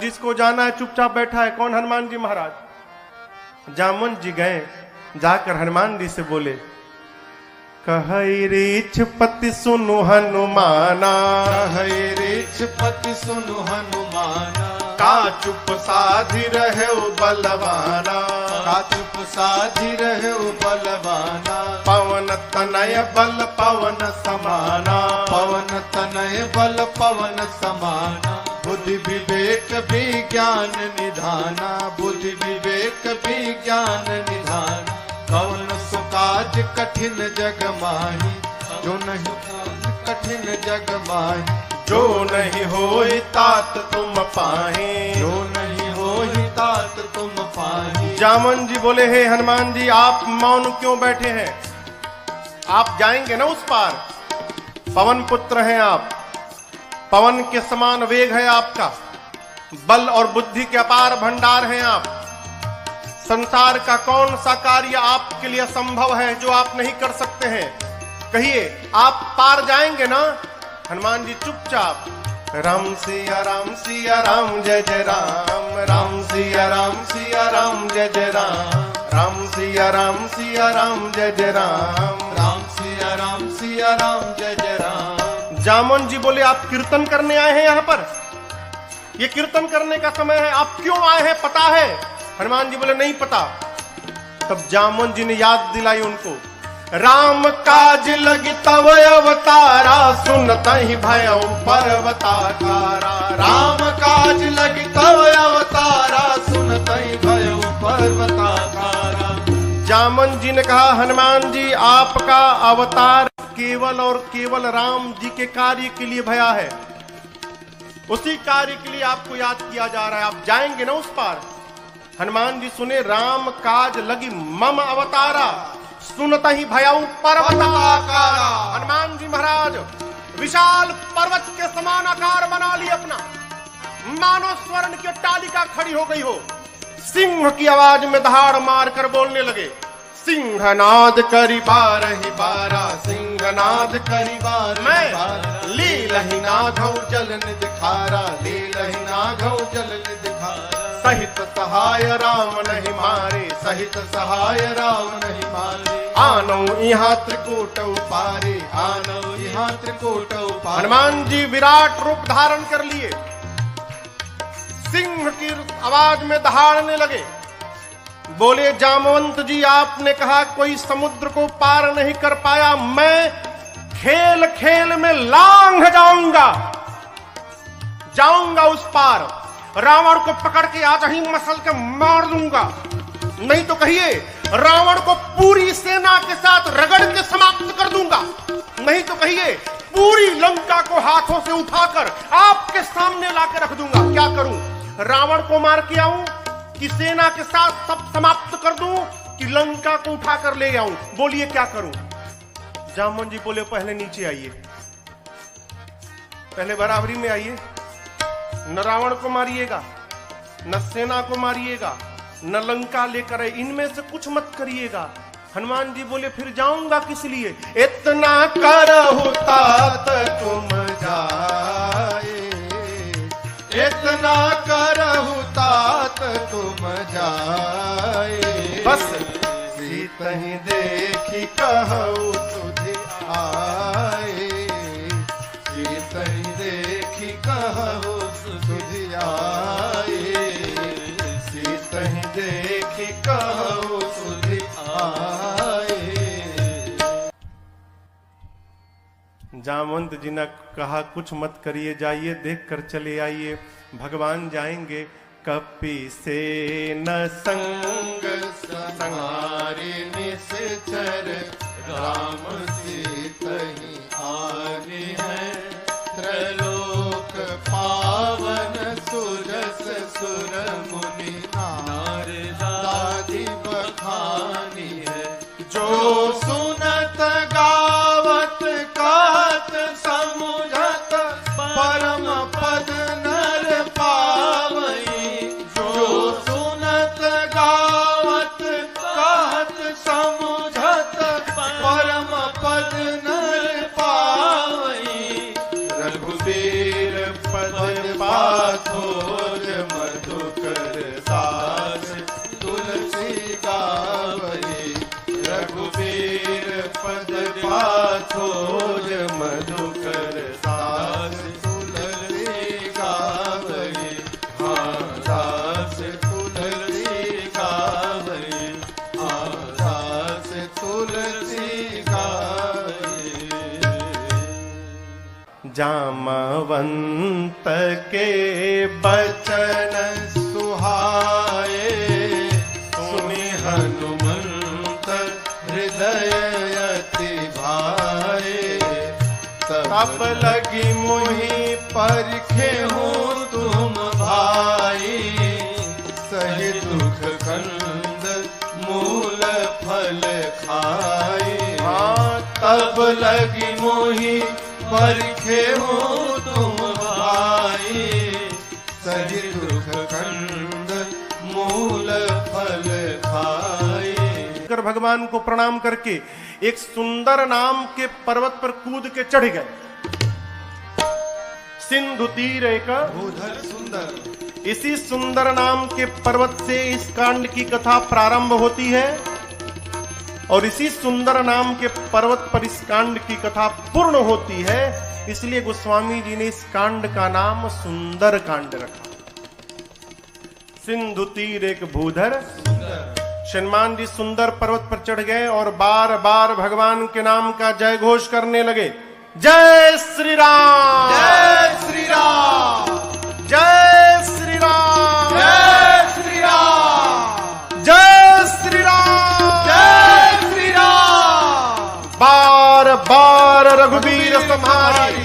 जिसको जाना है चुपचाप बैठा है। कौन? हनुमान जी महाराज। जामुन जी गए, जाकर हनुमान जी से बोले, कहई रीछ पति सुनु हनुमाना, कहई रीछ पति सुनु हनुमाना, का चुप साधि रहे बलवाना, का चुप साधि रहे बलवाना, पवन तनय बल पवन समाना, पवन तनय बल पवन समाना, बुद्धि विवेक विज्ञान निधाना, बुद्धि विवेक विज्ञान निधाना, कौन सुकाज कठिन जग माही, जो नहीं कठिन जग माही, जो नहीं होई तात तुम पाहे, जो नहीं होई तात तुम पाही। जामुन जी बोले, हे हनुमान जी आप मौन क्यों बैठे हैं? आप जाएंगे ना उस पार। पवन पुत्र हैं आप, पवन के समान वेग है आपका, बल और बुद्धि के अपार भंडार हैं आप। संसार का कौन सा कार्य आपके लिए असंभव है जो आप नहीं कर सकते हैं? कहिए, आप पार जाएंगे ना? हनुमान जी चुपचाप, राम सिया राम सिया राम जय जय राम, राम सिया राम सिया राम जय जय राम, राम सिया राम सिया राम जय जय राम, राम सिया राम सिया राम जय जय राम। जामुन जी बोले, आप कीर्तन करने आए हैं यहाँ पर? ये कीर्तन करने का समय है, आप क्यों आए हैं पता है? हनुमान जी बोले, नहीं पता। तब जामुन जी ने याद दिलाई उनको, राम काज लगी तव अवतारा, सुनत ही भयउ पर्वताकारा, राम काज लगी तव अवतारा, सुनत ही भयउ पर्वताकारा। जामुन जी ने कहा, हनुमान जी आपका अवतार केवल और केवल राम जी के कार्य के लिए भया है, उसी कार्य के लिए आपको याद किया जा रहा है। आप जाएंगे ना उस पार? हनुमान जी सुने, राम काज लगी मम अवतारा, सुनत ही भयउ पर्वताकारा। हनुमान जी महाराज विशाल पर्वत के समान आकार बना लिए अपना, मानो स्वर्ण की अट्टालिका खड़ी हो गई हो। सिंह की आवाज में दहाड़ मार कर बोलने लगे, सिंहनाद करी बारहि बारा, सिंहनाद करी बारहि बारा, लीलहि नाघौ जल निधिखारा, लीलहि नाघौ जल निधिखारा। सहित सहाय राम नहीं मारे, सहित सहाय राम नहीं मारे, आनौ यहाँ त्रिकूट पारे, आनौ यहाँ त्रिकूट पारे। हनुमान जी विराट रूप धारण कर लिए, सिंह की आवाज में दहाड़ने लगे। बोले, जामवंत जी आपने कहा कोई समुद्र को पार नहीं कर पाया, मैं खेल खेल में लांघ जाऊंगा उस पार, रावण को पकड़ के आज ही मसल के मार दूंगा। नहीं तो कहिए, रावण को पूरी सेना के साथ रगड़ के समाप्त कर दूंगा। नहीं तो कहिए, पूरी लंका को हाथों से उठाकर आपके सामने लाकर रख दूंगा। क्या करूं? रावण को मार के आऊं कि सेना के साथ सब समाप्त कर दूं कि लंका को उठाकर ले आऊं? बोलिए क्या करूं? जामुन जी बोले, पहले नीचे आइए, पहले बराबरी में आइए। न रावण को मारिएगा, न सेना को मारिएगा, न लंका लेकर आए, इनमें से कुछ मत करिएगा। हनुमान जी बोले, फिर जाऊंगा किस लिए? इतना करहु तात तुम जाए, इतना करहु तात तुम जाए, बस सीतहि देखी कहु तुधि आए, सीतहि देखी कहु तुधि आए, सीतहि देखी कहु तुधि आए। जामवंत जी ने कहा, कुछ मत करिए, जाइए देख कर चले आइए, भगवान जाएंगे। कपि से न संग संहारी निश्चर, राम सीतहि आनी है, त्रैलोक पावन सुरस सुर मुनि नारदादि बखानी है। जो सुनत गावत कहत समुझत, परम पद नर पावई। जो सुनत गावत कहत समुझत, परम पद नर पावई। रघुबीर पद पाथोज जामवंत के बचन सुहाए सुनि हनुमंत हृदय अति भाए तब लगी मोहि परखे हूँ तुम भाई सही दुख कंद मूल फल खाए तब लगी मोहि परखे हूँ तुम भाई सही दुख कंद मूल फल खाए। कर भगवान को प्रणाम करके एक सुंदर नाम के पर्वत पर कूद के चढ़ गए। सिंधु तीर एक भूधर सुंदर, इसी सुंदर नाम के पर्वत से इस कांड की कथा प्रारंभ होती है और इसी सुंदर नाम के पर्वत पर इस कांड की कथा पूर्ण होती है। इसलिए गोस्वामी जी ने इस कांड का नाम सुंदर कांड रखा। सिंधु तीर एक भूधर हनुमान जी सुंदर पर्वत पर चढ़ गए और बार बार भगवान के नाम का जय घोष करने लगे। जय श्री राम, जय श्री राम, जय श्री राम, जय श्री राम, जय श्री राम, जय श्री राम। बार बार रघुवीर तुम्हारी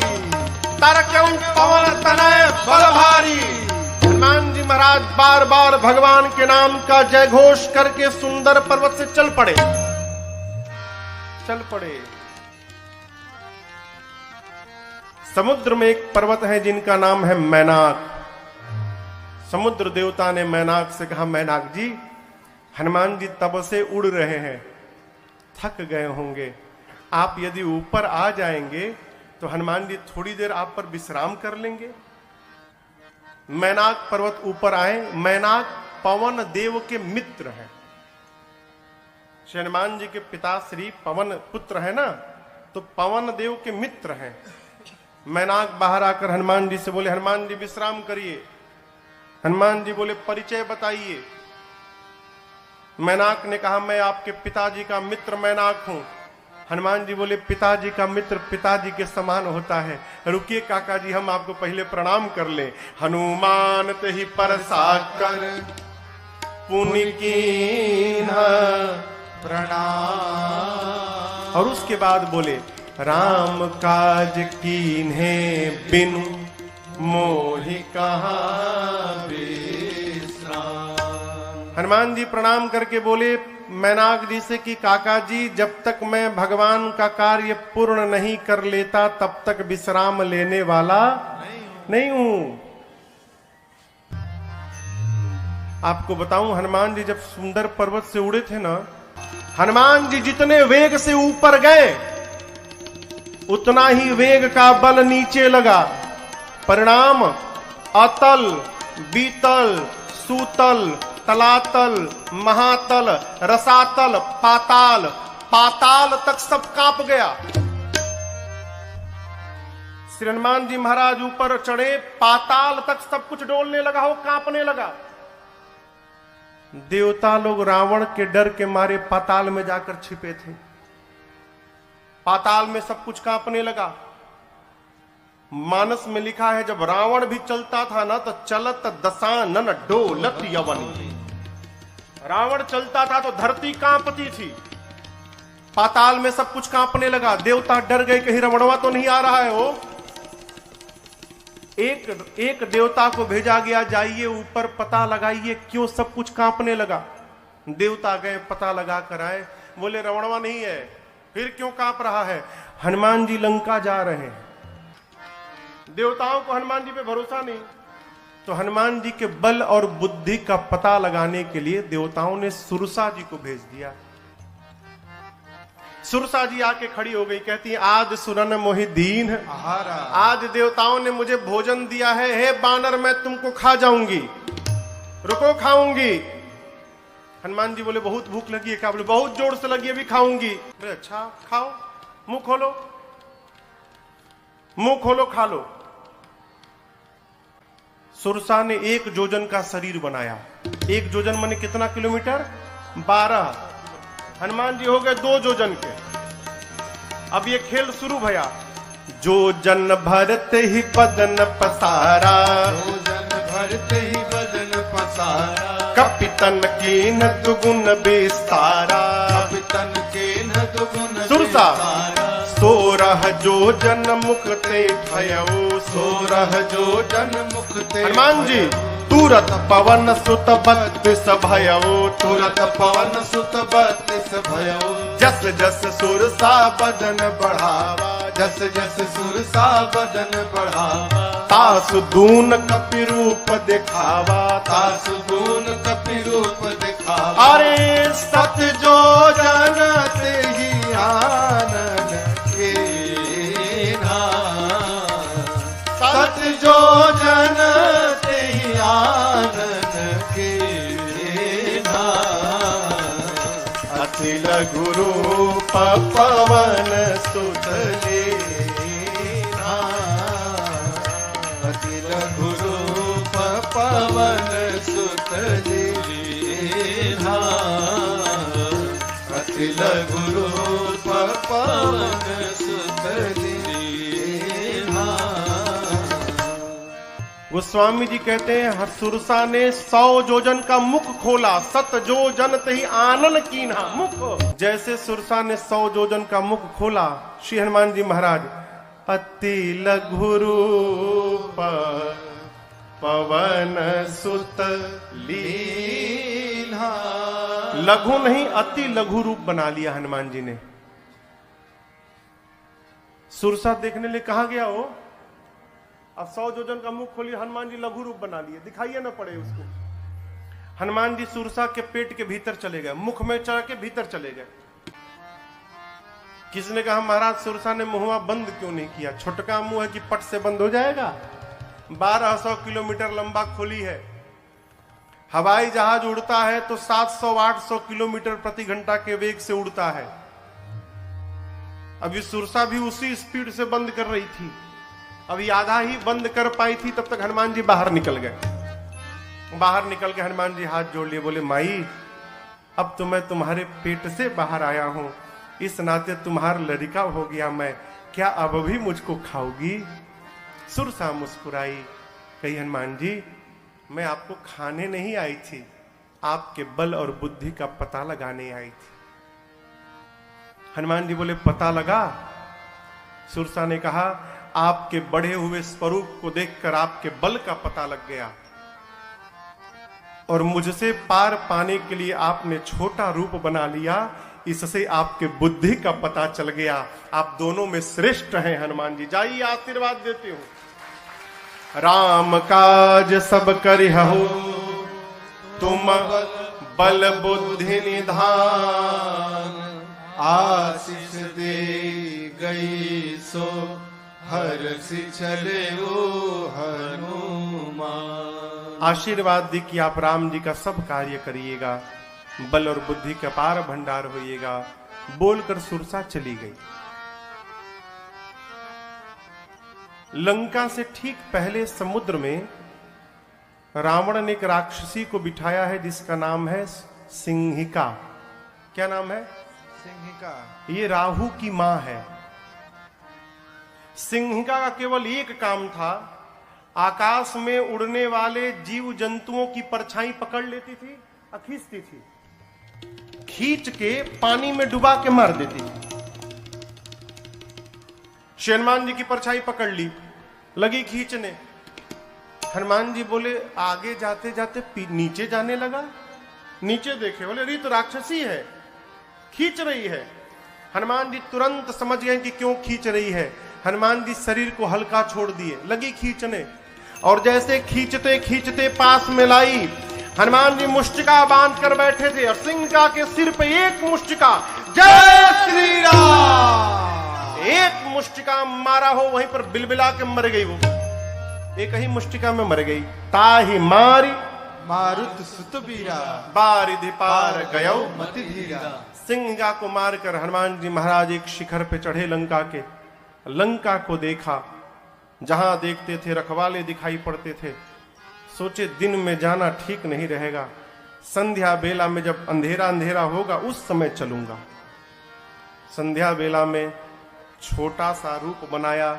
तरक्यों पवन तनय बल भारी। हनुमान जी महाराज बार बार भगवान के नाम का जय घोष करके सुंदर पर्वत से चल पड़े। समुद्र में एक पर्वत है जिनका नाम है मैनाक। समुद्र देवता ने मैनाक से कहा, मैनाक जी हनुमान जी तब से उड़ रहे हैं, थक गए होंगे, आप यदि ऊपर आ जाएंगे तो हनुमान जी थोड़ी देर आप पर विश्राम कर लेंगे। मैनाक पर्वत ऊपर आए। मैनाक पवन देव के मित्र हैं। हनुमान जी के पिता श्री पवन पुत्र है ना, तो पवन देव के मित्र हैं। मैनाक बाहर आकर हनुमान जी से बोले, हनुमान जी विश्राम करिए। हनुमान जी बोले, परिचय बताइए। मैनाक ने कहा, मैं आपके पिताजी का मित्र मैनाक हूं। हनुमान जी बोले, पिताजी का मित्र पिताजी के समान होता है, रुकिए काका जी हम आपको पहले प्रणाम कर ले। हनुमान ते ही परसा कर पुनि कीन्हा प्रणाम। और उसके बाद बोले, राम काज कीन्हे बिनु मोहि कहाँ विश्राम। हनुमान जी प्रणाम करके बोले मैनाक जी से कि काका जी जब तक मैं भगवान का कार्य पूर्ण नहीं कर लेता तब तक विश्राम लेने वाला नहीं हूं। आपको बताऊं, हनुमान जी जब सुंदर पर्वत से उड़े थे ना, हनुमान जी जितने वेग से ऊपर गए उतना ही वेग का बल नीचे लगा। परिणाम अतल, बीतल, सूतल, तलातल, महातल, रसातल, पाताल, पाताल तक सब कांप गया। श्री हनुमान जी महाराज ऊपर चढ़े, पाताल तक सब कुछ डोलने लगा, हो कांपने लगा। देवता लोग रावण के डर के मारे पाताल में जाकर छिपे थे। पाताल में सब कुछ कांपने लगा। मानस में लिखा है, जब रावण भी चलता था ना तो चलत दशानन डोलत यवनी। रावण चलता था तो धरती कांपती थी। पाताल में सब कुछ कांपने लगा। देवता डर गए, कहीं रमणवा तो नहीं आ रहा है। वो एक देवता को भेजा गया, जाइए ऊपर पता लगाइए क्यों सब कुछ कांपने लगा। देवता गए, पता लगा कर आए, बोले रमणवा नहीं है। फिर क्यों कांप रहा है? हनुमान जी लंका जा रहे हैं। देवताओं को हनुमान जी पे भरोसा नहीं, तो हनुमान जी के बल और बुद्धि का पता लगाने के लिए देवताओं ने सुरसा जी को भेज दिया। सुरसा जी आके खड़ी हो गई, कहती है, आज सुरन मोहि दीन, आज देवताओं ने मुझे भोजन दिया है, हे बानर मैं तुमको खा जाऊंगी, रुको खाऊंगी। हनुमान जी बोले, बहुत भूख लगी है क्या? बोले, बहुत जोर से लगी है, भी खाऊंगी। बोले, अच्छा खाओ, मुंह खोलो, मुंह खोलो, खा लो। सुरसा ने 1 जोजन का शरीर बनाया। 1 जोजन माने कितना किलोमीटर? 12। हनुमान जी हो गए 2 जोजन के। अब ये खेल शुरू भया। जो जन भरते ही बदन पसारा, जो जन भरते ही बदन पसारा, कपितन कीन दुगुन विस्तारा, कपितन कीन दुगुन सुरसा विस्तारा, सोरह जो जन मुक्ते भयऊ, सोरह जो जन मुक्ते हनुमान जी तुरत पवन सुत बत्तीस भयऊ, तुरत पवन सुत बत्तीस भयऊ, जस जस सुरसा बदन बढ़ावा, जस जस सुरसा बदन बढ़ावा, तासु दून कपि रूप दिखावा, तासु दून कपि रूप दिखावा। अरे सत जो जन ते ही आनन के सत जो जन ते ही आनन के अति लघु रूप पवन सुत लीना, अति लघु रूप पवन सुत लीना, अति लघु रूप पवन सुत लीना। गोस्वामी जी कहते हैं सुरसा ने 100 जोजन का मुख खोला, सत जो जन तही आनन कीन्हा। मुख जैसे सुरसा ने 100 जोजन का मुख खोला, श्री हनुमान जी महाराज अति लघु रूप पवन सुत लीन्हा, लघु नहीं अति लघु रूप बना लिया हनुमान जी ने। सुरसा देखने लिए कहा गया हो, अब 100 जोजन का मुंह खोलिए, हनुमान जी लघु रूप बना लिए, दिखाइए ना पड़े उसको। हनुमान जी सुरसा के पेट के भीतर चले गए, मुख में चढ़ के भीतर चले गए। किसी ने कहा महाराज सुरसा ने मुंहवा बंद क्यों नहीं किया, छोटका मुंह है कि पट से बंद हो जाएगा। 1200 किलोमीटर लंबा खोली है, हवाई जहाज उड़ता है तो 700-800 किलोमीटर प्रति घंटा के वेग से उड़ता है। अभी सुरसा भी उसी स्पीड से बंद कर रही थी, अभी आधा ही बंद कर पाई थी, तब तक हनुमान जी बाहर निकल गए। बाहर निकल के हनुमान जी हाथ जोड़ लिए, बोले माई अब तो मैं तुम्हारे पेट से बाहर आया हूं, इस नाते तुम्हारा लड़का हो गया मैं, क्या अब भी मुझको खाओगी? सुरसा मुस्कुराई, कही हनुमान जी मैं आपको खाने नहीं आई थी, आपके बल और बुद्धि का पता लगाने आई थी। हनुमान जी बोले पता लगा? सुरसा ने कहा आपके बढ़े हुए स्वरूप को देखकर आपके बल का पता लग गया, और मुझसे पार पाने के लिए आपने छोटा रूप बना लिया, इससे आपके बुद्धि का पता चल गया। आप दोनों में श्रेष्ठ हैं हनुमान जी। जाइए आशीर्वाद देते हो। राम काज सब करिहु तुम बल बुद्धि निधान, आशीष दे गई सो हर्षि चले वो हनुमान। आशीर्वाद दी कि आप राम जी का सब कार्य करिएगा, बल और बुद्धि का पार भंडार होइएगा। बोलकर सुरसा चली गई। लंका से ठीक पहले समुद्र में रावण ने एक राक्षसी को बिठाया है जिसका नाम है सिंहिका। क्या नाम है? सिंहिका। ये राहु की मां है। सिंहिका का केवल एक काम था, आकाश में उड़ने वाले जीव जंतुओं की परछाई पकड़ लेती थी और खींचती थी, खींच के पानी में डुबा के मार देती थी। हनुमान जी की परछाई पकड़ ली, लगी खींचने। हनुमान जी बोले आगे जाते जाते नीचे जाने लगा। नीचे देखे, बोले अरे तो राक्षसी है, खींच रही है। हनुमान जी तुरंत समझ गए कि क्यों खींच रही है। हनुमान जी शरीर को हल्का छोड़ दिए, लगी खींचने, और जैसे खींचते खींचते पास में लाई। हनुमान जी मुष्टिका बांध कर बैठे थे और सिंहिका के सिर पे एक मुष्टिका, जय श्री राम, एक मुष्टिका मारा हो, वहीं पर बिलबिला के मर गई। वो एक ही मुष्टिका में मर गई। ताहि मारी मारुत सुत बीरा, बारिधि पार गयो मति धीरा। सिंहिका को मारकर हनुमान जी महाराज एक शिखर पे चढ़े लंका के। लंका को देखा, जहां देखते थे रखवाले दिखाई पड़ते थे। सोचे दिन में जाना ठीक नहीं रहेगा, संध्या बेला में जब अंधेरा अंधेरा होगा उस समय चलूंगा। संध्या बेला में छोटा सा रूप बनाया।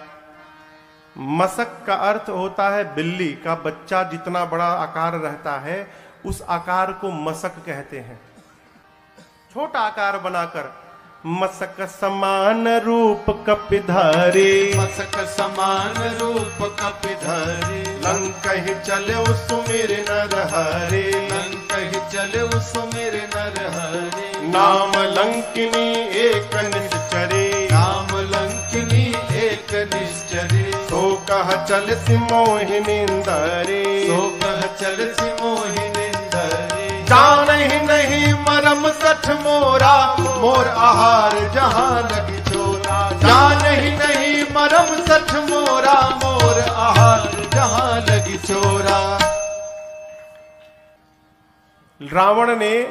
मसक का अर्थ होता है बिल्ली का बच्चा जितना बड़ा आकार रहता है उस आकार को मसक कहते हैं। छोटा आकार बनाकर मसक समान रूप कपिधारी, मसक समान रूप कपिधारी, लंकहि चले सुमिर नर हरे, लंकहि चले सुमिर नर हरे। नाम लंकिनी एक निश्चरे, नाम लंकिनी एक निश्चरे। सो कह चल सिमोहिनिंदरे, सो कह चल सिमोहिनिंदरे। जानहि नहीं मरम सठ मोरा, मोर आहार जहां लगी चोरा। जानहि नहीं मरम सठ मोरा, मोर आहार जहां लगी चोरा। रावण ने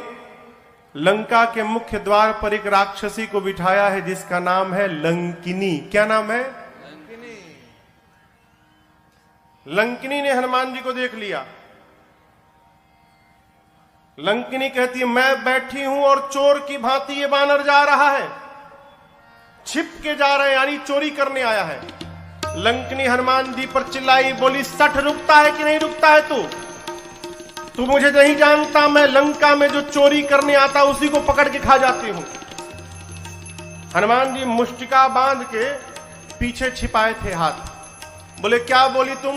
लंका के मुख्य द्वार पर एक राक्षसी को बिठाया है जिसका नाम है लंकिनी। क्या नाम है? लंकिनी ने हनुमान जी को देख लिया। लंकिनी कहती है मैं बैठी हूं और चोर की भांति ये बानर जा रहा है, छिप के जा रहे हैं, यानी चोरी करने आया है। लंकिनी हनुमान जी पर चिल्लाई, बोली सठ रुकता है कि नहीं रुकता है तू मुझे नहीं जानता, मैं लंका में जो चोरी करने आता उसी को पकड़ के खा जाती हूं। हनुमान जी मुष्टिका बांध के पीछे छिपाए थे हाथ। बोले क्या बोली तुम?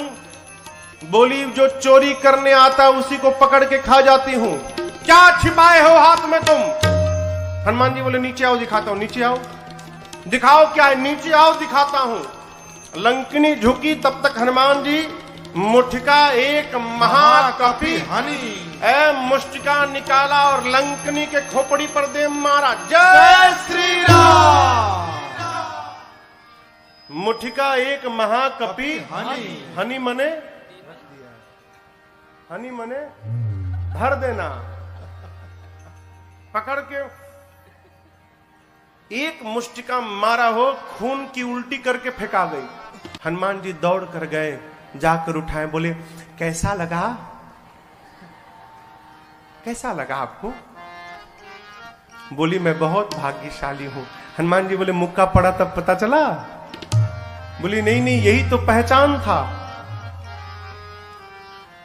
बोली जो चोरी करने आता उसी को पकड़ के खा जाती हूं। क्या छिपाए हो हाथ में तुम? हनुमान जी बोले नीचे आओ दिखाता हूं। नीचे आओ, दिखाओ क्या है? नीचे आओ दिखाता हूं। लंकिनी झुकी, तब तक हनुमान जी मुठिका एक महाकपि हनी ए मुष्टिका निकाला और लंकिनी के खोपड़ी पर दे मारा। जय श्री राम। मुठिका एक महाकपि हनी। हनी मने, हनी मने भर देना। पकड़ के एक मुष्टिका मारा हो, खून की उल्टी करके फेंका गई। हनुमान जी दौड़ कर गए, जाकर उठाए, बोले कैसा लगा? कैसा लगा आपको? बोली मैं बहुत भाग्यशाली हूं। हनुमान जी बोले मुक्का पड़ा तब पता चला? बोली नहीं नहीं, यही तो पहचान था।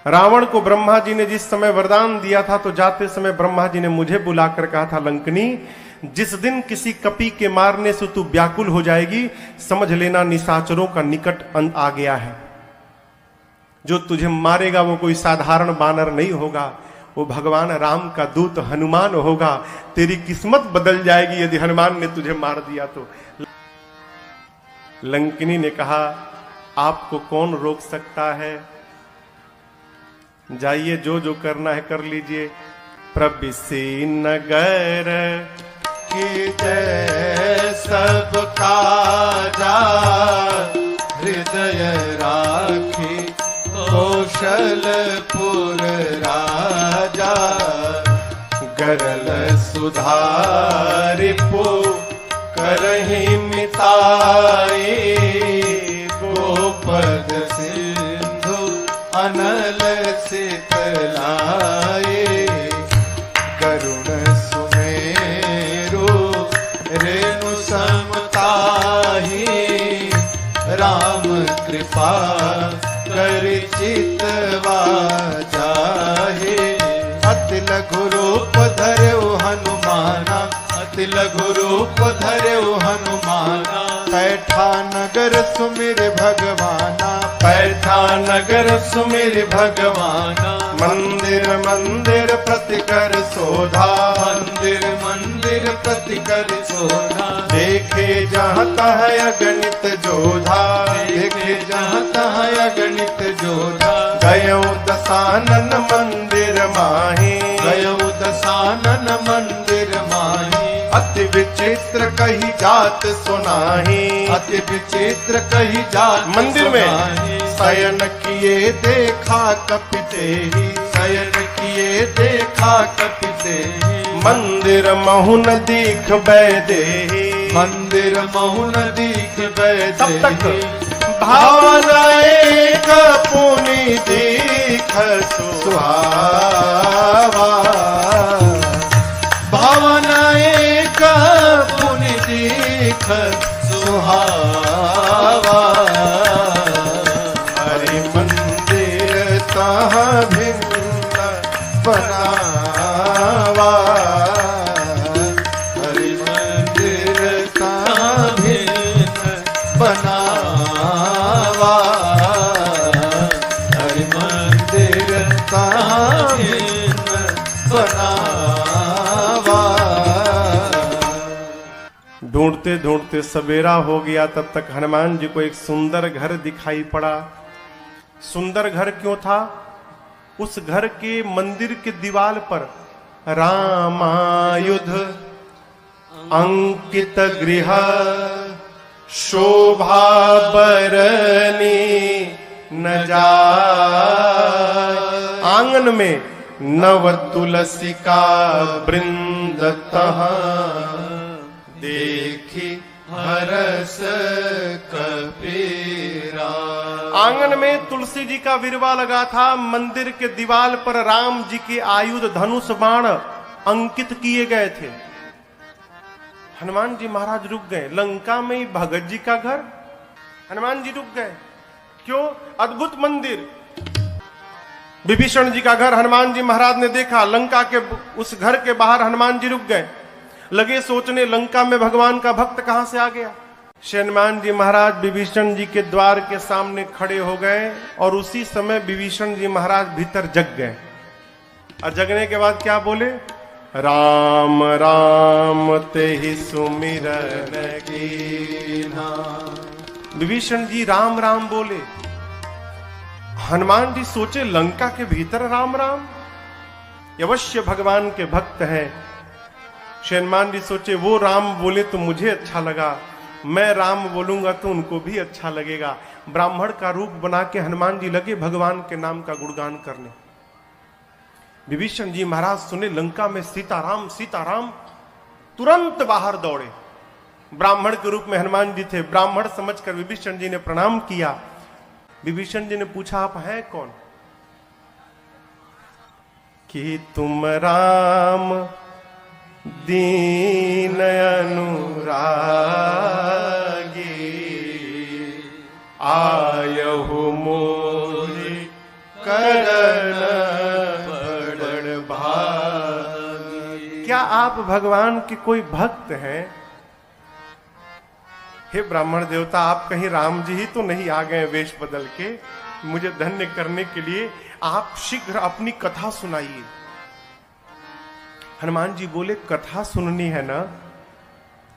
रावण को ब्रह्मा जी ने जिस समय वरदान दिया था तो जाते समय ब्रह्मा जी ने मुझे बुलाकर कहा था लंकिनी जिस दिन किसी कपि के मारने से तू व्याकुल हो जाएगी समझ लेना निशाचरों का निकट अंत आ गया है। जो तुझे मारेगा वो कोई साधारण बानर नहीं होगा, वो भगवान राम का दूत हनुमान होगा। तेरी किस्मत बदल जाएगी यदि हनुमान ने तुझे मार दिया तो। लंकिनी ने कहा आपको कौन रोक सकता है, जाइए जो जो करना है कर लीजिए। प्रबिसी नगर की जय सब काजा, हृदय राखी कौशलपुर राजा। गरल सुधारिपु करहि मिताई, गोपद सिंधु अनल शीतलाए। करुण सुमेरु रेणु समताही, राम कृपा कर चितवा जाहे। अति लघु रूप धर्यो हनुमाना, अति लघु रूप धर्यो हनुमाना। पैठा नगर सुमिर भगवाना, पैठा नगर सुमिर भगवाना। मंदिर मंदिर प्रतिकर शोधा, मंदिर मंदिर प्रतिकर शोधा। देखे जहाँ तह अगणित जोधा, देखे जहाँ तह अगणित जोधा। गयो दसानन मंदिर माही, गयो दसानन मंदिर माही। अति विचित्र कही जात सुनाही, अति विचित्र कही जात मंदिर में शयन किए देखा कपि तेहि, शयन किए देखा कपि तेहि। मंदिर महु न दीख बैदेही, मंदिर महु न दीख बैदेही। तब तक भावना एक पुनि दीख सुहावा। भावना एक पुनि दीख सुहावा। सुहावा, हरि मंदिर तहाँ भिन्न बनावा, हरि मंदिर तहाँ भिन्न बनावा, हरि मंदिर तहाँ भिन्न बनावा। ढूंढते ढूंढते सवेरा हो गया, तब तक हनुमान जी को एक सुंदर घर दिखाई पड़ा। सुंदर घर क्यों था? उस घर के मंदिर के दीवार पर रामायुध अंकित गृह शोभा बरनी न जाय। आंगन में नव तुलसी का वृंद तहाँ देखी हरस कपीरा। आंगन में तुलसी जी का विरवा लगा था। मंदिर के दीवार पर राम जी के आयुध धनुष बाण अंकित किए गए थे। हनुमान जी महाराज रुक गए। लंका में ही भगत जी का घर, हनुमान जी रुक गए। क्यों? अद्भुत मंदिर। विभीषण जी का घर हनुमान जी महाराज ने देखा। लंका के उस घर के बाहर हनुमान जी रुक गए। लगे सोचने, लंका में भगवान का भक्त कहां से आ गया। हनुमान जी महाराज विभीषण जी के द्वार के सामने खड़े हो गए और उसी समय विभीषण जी महाराज भीतर जग गए। और जगने के बाद क्या बोले? राम राम तेहि सुमिरन कीन्हा। विभीषण जी राम राम बोले। हनुमान जी सोचे, लंका के भीतर राम राम, अवश्य भगवान के भक्त हैं। हनुमान जी सोचे, वो राम बोले तो मुझे अच्छा लगा, मैं राम बोलूंगा तो उनको भी अच्छा लगेगा। ब्राह्मण का रूप बना के हनुमान जी लगे भगवान के नाम का गुणगान करने। विभीषण जी महाराज सुने लंका में सीताराम सीताराम, तुरंत बाहर दौड़े। ब्राह्मण के रूप में हनुमान जी थे। ब्राह्मण समझकर विभीषण जी ने प्रणाम किया। विभीषण जी ने पूछा, आप हैं कौन? कि तुम राम दीन अनुरागी, आयहु मोहि करण बड़ भागी। क्या आप भगवान के कोई भक्त हैं? हे ब्राह्मण देवता, आप कहीं राम जी ही तो नहीं आ गए वेश बदल के मुझे धन्य करने के लिए? आप शीघ्र अपनी कथा सुनाइए। हनुमान जी बोले, कथा सुननी है ना?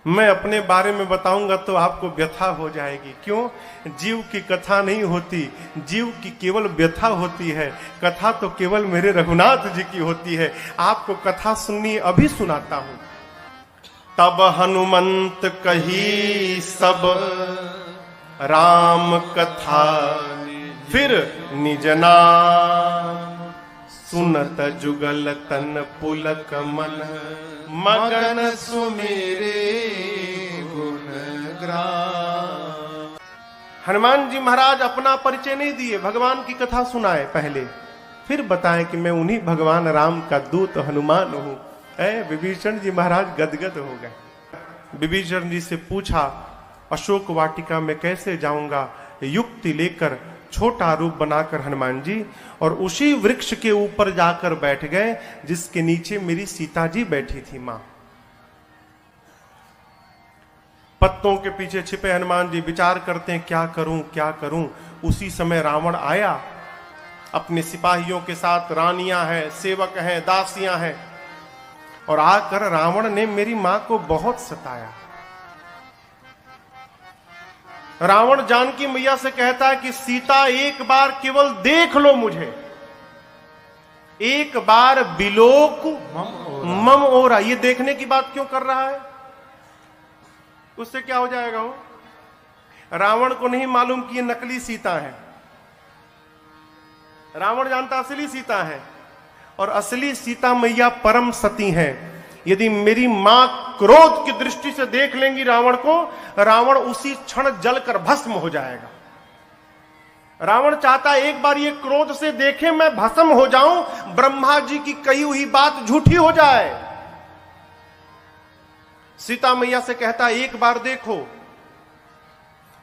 मैं अपने बारे में बताऊंगा तो आपको व्यथा हो जाएगी। क्यों? जीव की कथा नहीं होती, जीव की केवल व्यथा होती है। कथा तो केवल मेरे रघुनाथ जी की होती है। आपको कथा सुननी, अभी सुनाता हूं। तब हनुमंत कही सब राम कथा, फिर निज नाम सुनत जुगल तन पुलक मन, मगन सुमेरे गुण ग्राम। हनुमान जी महाराज अपना परिचय नहीं दिए, भगवान की कथा सुनाए पहले, फिर बताएं कि मैं उन्हीं भगवान राम का दूत हनुमान हूं। विभीषण जी महाराज गदगद हो गए। विभीषण जी से पूछा, अशोक वाटिका में कैसे जाऊंगा? युक्ति लेकर छोटा रूप बनाकर हनुमान जी और उसी वृक्ष के ऊपर जाकर बैठ गए जिसके नीचे मेरी सीता जी बैठी थी मां। पत्तों के पीछे छिपे हनुमान जी विचार करते हैं, क्या करूं क्या करूं। उसी समय रावण आया अपने सिपाहियों के साथ। रानियां हैं, सेवक हैं, दासियां हैं, और आकर रावण ने मेरी मां को बहुत सताया। रावण जानकी मैया से कहता है कि सीता एक बार केवल देख लो मुझे, एक बार बिलोक मम ओरा। ये देखने की बात क्यों कर रहा है? उससे क्या हो जाएगा? वो रावण को नहीं मालूम कि ये नकली सीता है। रावण जानता असली सीता है, और असली सीता मैया परम सती है। यदि मेरी मां क्रोध की दृष्टि से देख लेंगी रावण को, रावण उसी क्षण जलकर भस्म हो जाएगा। रावण चाहता है एक बार ये क्रोध से देखे, मैं भस्म हो जाऊं, ब्रह्मा जी की कही हुई बात झूठी हो जाए। सीता मैया से कहता है एक बार देखो।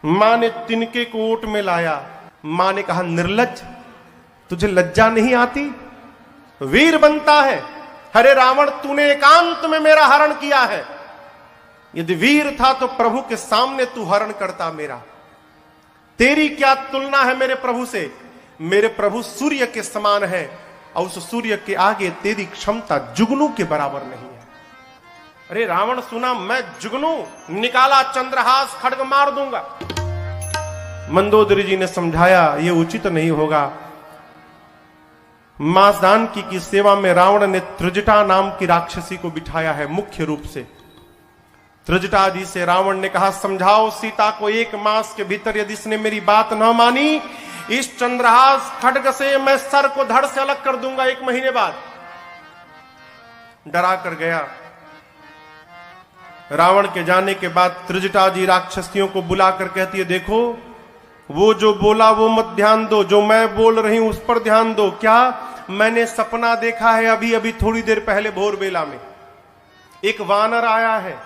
मां ने तिनके को ओट में लाया। मां ने कहा, निर्लज्ज, तुझे लज्जा नहीं आती? वीर बनता है। अरे रावण, तूने एकांत में मेरा हरण किया है। यदि वीर था तो प्रभु के सामने तू हरण करता मेरा। तेरी क्या तुलना है मेरे प्रभु से? मेरे प्रभु सूर्य के समान है और उस सूर्य के आगे तेरी क्षमता जुगनू के बराबर नहीं है। अरे रावण सुना, मैं जुगनू, निकाला चंद्रहास, खड्ग मार दूंगा। मंदोदरी जी ने समझाया, यह उचित नहीं होगा। मासदान की सेवा में रावण ने त्रिजटा नाम की राक्षसी को बिठाया है मुख्य रूप से। त्रिजटा जी से रावण ने कहा, समझाओ सीता को, 1 मास के भीतर यदि इसने मेरी बात न मानी, इस चंद्रहास खड्ग से मैं सर को धड़ से अलग कर दूंगा 1 महीने बाद। डरा कर गया। रावण के जाने के बाद त्रिजटा जी राक्षसियों को बुलाकर कहती है, देखो वो जो बोला वो मत ध्यान दो, जो मैं बोल रही हूं उस पर ध्यान दो। क्या? मैंने सपना देखा है अभी अभी थोड़ी देर पहले भोर बेला में। एक वानर आया है,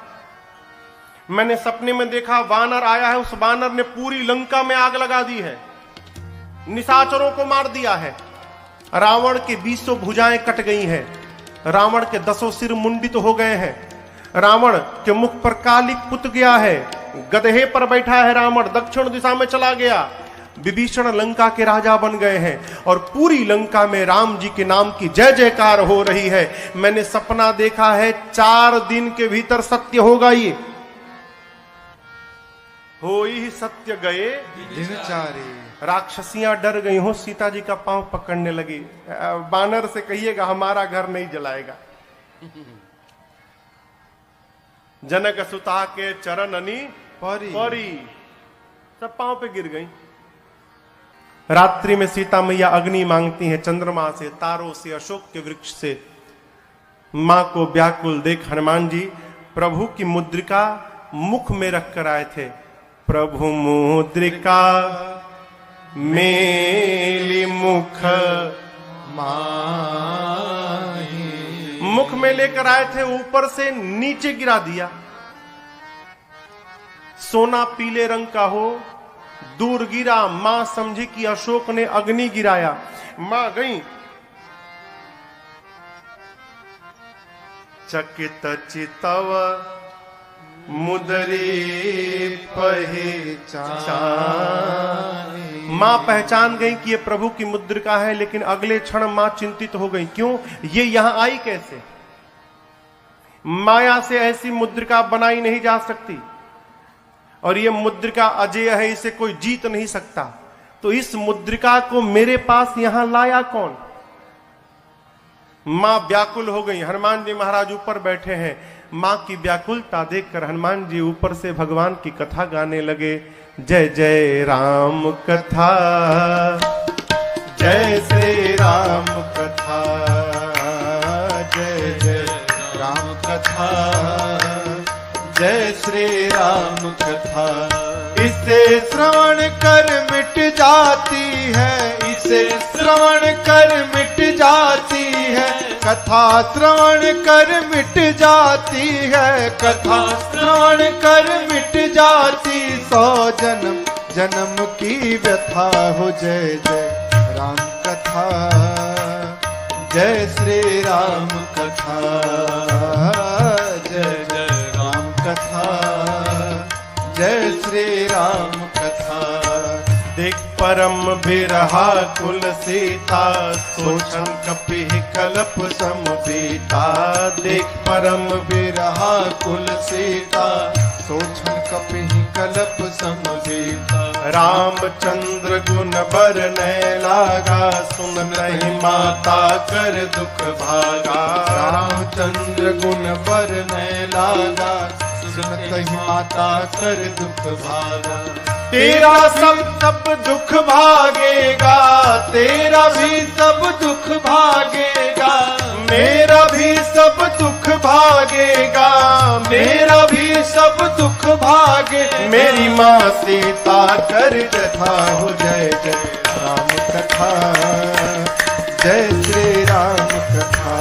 मैंने सपने में देखा वानर आया है। उस वानर ने पूरी लंका में आग लगा दी है, निशाचरों को मार दिया है। रावण की 20 भुजाएं कट गई हैं, रावण के 10 सिर मुंडित हो गए हैं, रावण के मुख पर कालिक पुत गया है, गधे पर बैठा है रावण, दक्षिण दिशा में चला गया। विभीषण लंका के राजा बन गए हैं और पूरी लंका में राम जी के नाम की जय जयकार हो रही है। मैंने सपना देखा है, 4 दिन के भीतर सत्य होगा। ये हो ही सत्य गए दिनचारे। राक्षसियां डर गई हो, सीता जी का पांव पकड़ने लगी। बानर से कहिएगा हमारा घर नहीं जलाएगा। जनक सुता के चरण अनी परी, सब पांव पे गिर गई। रात्रि में सीता मैया अग्नि मांगती हैं, चंद्रमा से, तारों से, अशोक के वृक्ष से। मां को व्याकुल देख हनुमान जी प्रभु की मुद्रिका मुख में रख कर आए थे। प्रभु मुद्रिका मेली मुख माही, मुख में लेकर आए थे, ऊपर से नीचे गिरा दिया। सोना पीले रंग का हो, दूर गिरा। मां समझी कि अशोक ने अग्नि गिराया। मां गई, चकित चितव मुदरी पहचान। मां पहचान गई कि ये प्रभु की मुद्रिका है, लेकिन अगले क्षण मां चिंतित हो गई। क्यों? ये यहां आई कैसे? माया से ऐसी मुद्रिका बनाई नहीं जा सकती और ये मुद्रिका अजेय है, इसे कोई जीत नहीं सकता। तो इस मुद्रिका को मेरे पास यहां लाया कौन? मां व्याकुल हो गई। हनुमान जी महाराज ऊपर बैठे हैं। मां की व्याकुलता देखकर हनुमान जी ऊपर से भगवान की कथा गाने लगे। जय जय राम कथा, जय श्री राम कथा, जय जय राम कथा, जय श्री राम कथा। इसे श्रवण कर मिट जाती है, इसे श्रवण कर मिट जाती है, कथा श्रवण कर मिट जाती है, कथा श्रवण कर मिट जाती। 100 जन्म जन्म की व्यथा हो। जय जय राम कथा, जय श्री राम कथा, जय जय राम कथा, जय श्री राम कथा। देख परम बिरहा कुल सीता, सोचन कपि कलप समबीता। देख परम बिरहा कुल सीता, सोचन कपि कलप समबीता। रामचंद्र गुण बरनै लागा, सुन नहीं माता कर दुख भागा। रामचंद्र गुण बरनै लागा, सुनत ही माता कर दुख भागा। तेरा सब दुख भागेगा, तेरा भी सब दुख भागेगा, मेरा भी सब दुख भागेगा, मेरा भी सब दुख भागे। मेरी माँ सीता कर कथा हो। जय जय राम कथा, जय श्री राम कथा,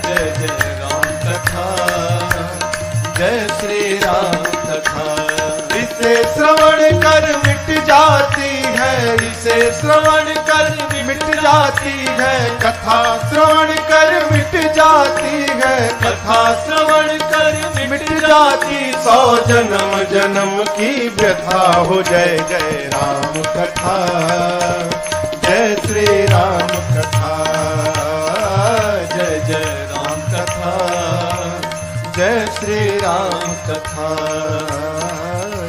जय जय राम कथा, जय श्री राम कथा। इसे श्रवण कर मिट जाती है, कथा श्रवण कर मिट जाती है, कथा श्रवण कर मिट जाती। 100 जन्म जन्म की व्यथा हो। जय जय राम कथा, जय श्री राम कथा, जय जय राम कथा, जय श्री राम कथा,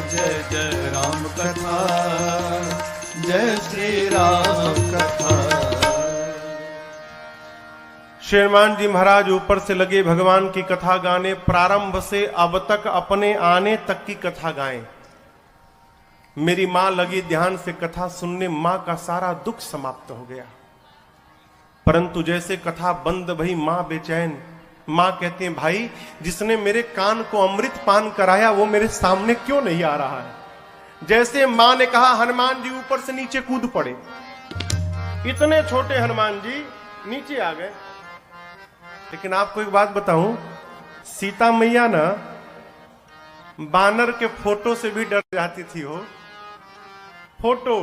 जय जय राम कथा, जय श्री राम कथा। श्री हनुमान जी महाराज ऊपर से लगे भगवान की कथा गाने। प्रारंभ से अब तक अपने आने तक की कथा गाएं। मेरी मां लगी ध्यान से कथा सुनने, मां का सारा दुख समाप्त हो गया। परंतु जैसे कथा बंद भई मां बेचैन। मां कहती है, भाई जिसने मेरे कान को अमृत पान कराया वो मेरे सामने क्यों नहीं आ रहा है। जैसे मां ने कहा, हनुमान जी ऊपर से नीचे कूद पड़े। इतने छोटे हनुमान जी नीचे आ गए। लेकिन आपको एक बात बताऊं, सीता मैया ना बानर के फोटो से भी डर जाती थी। हो फोटो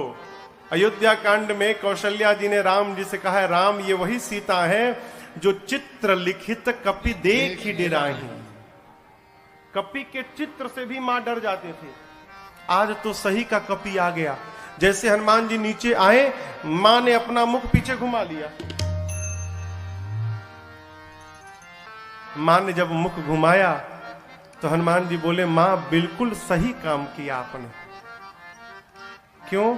अयोध्या कांड में कौशल्या जी ने राम जी से कहा है, राम ये वही सीता है जो चित्र लिखित कपि देख ही डेराही। कपि के चित्र से भी मां डर जाती थी। आज तो सही का कपि आ गया। जैसे हनुमान जी नीचे आए, मां ने अपना मुख पीछे घुमा लिया। मां ने जब मुख घुमाया तो हनुमान जी बोले, मां बिल्कुल सही काम किया आपने। क्यों?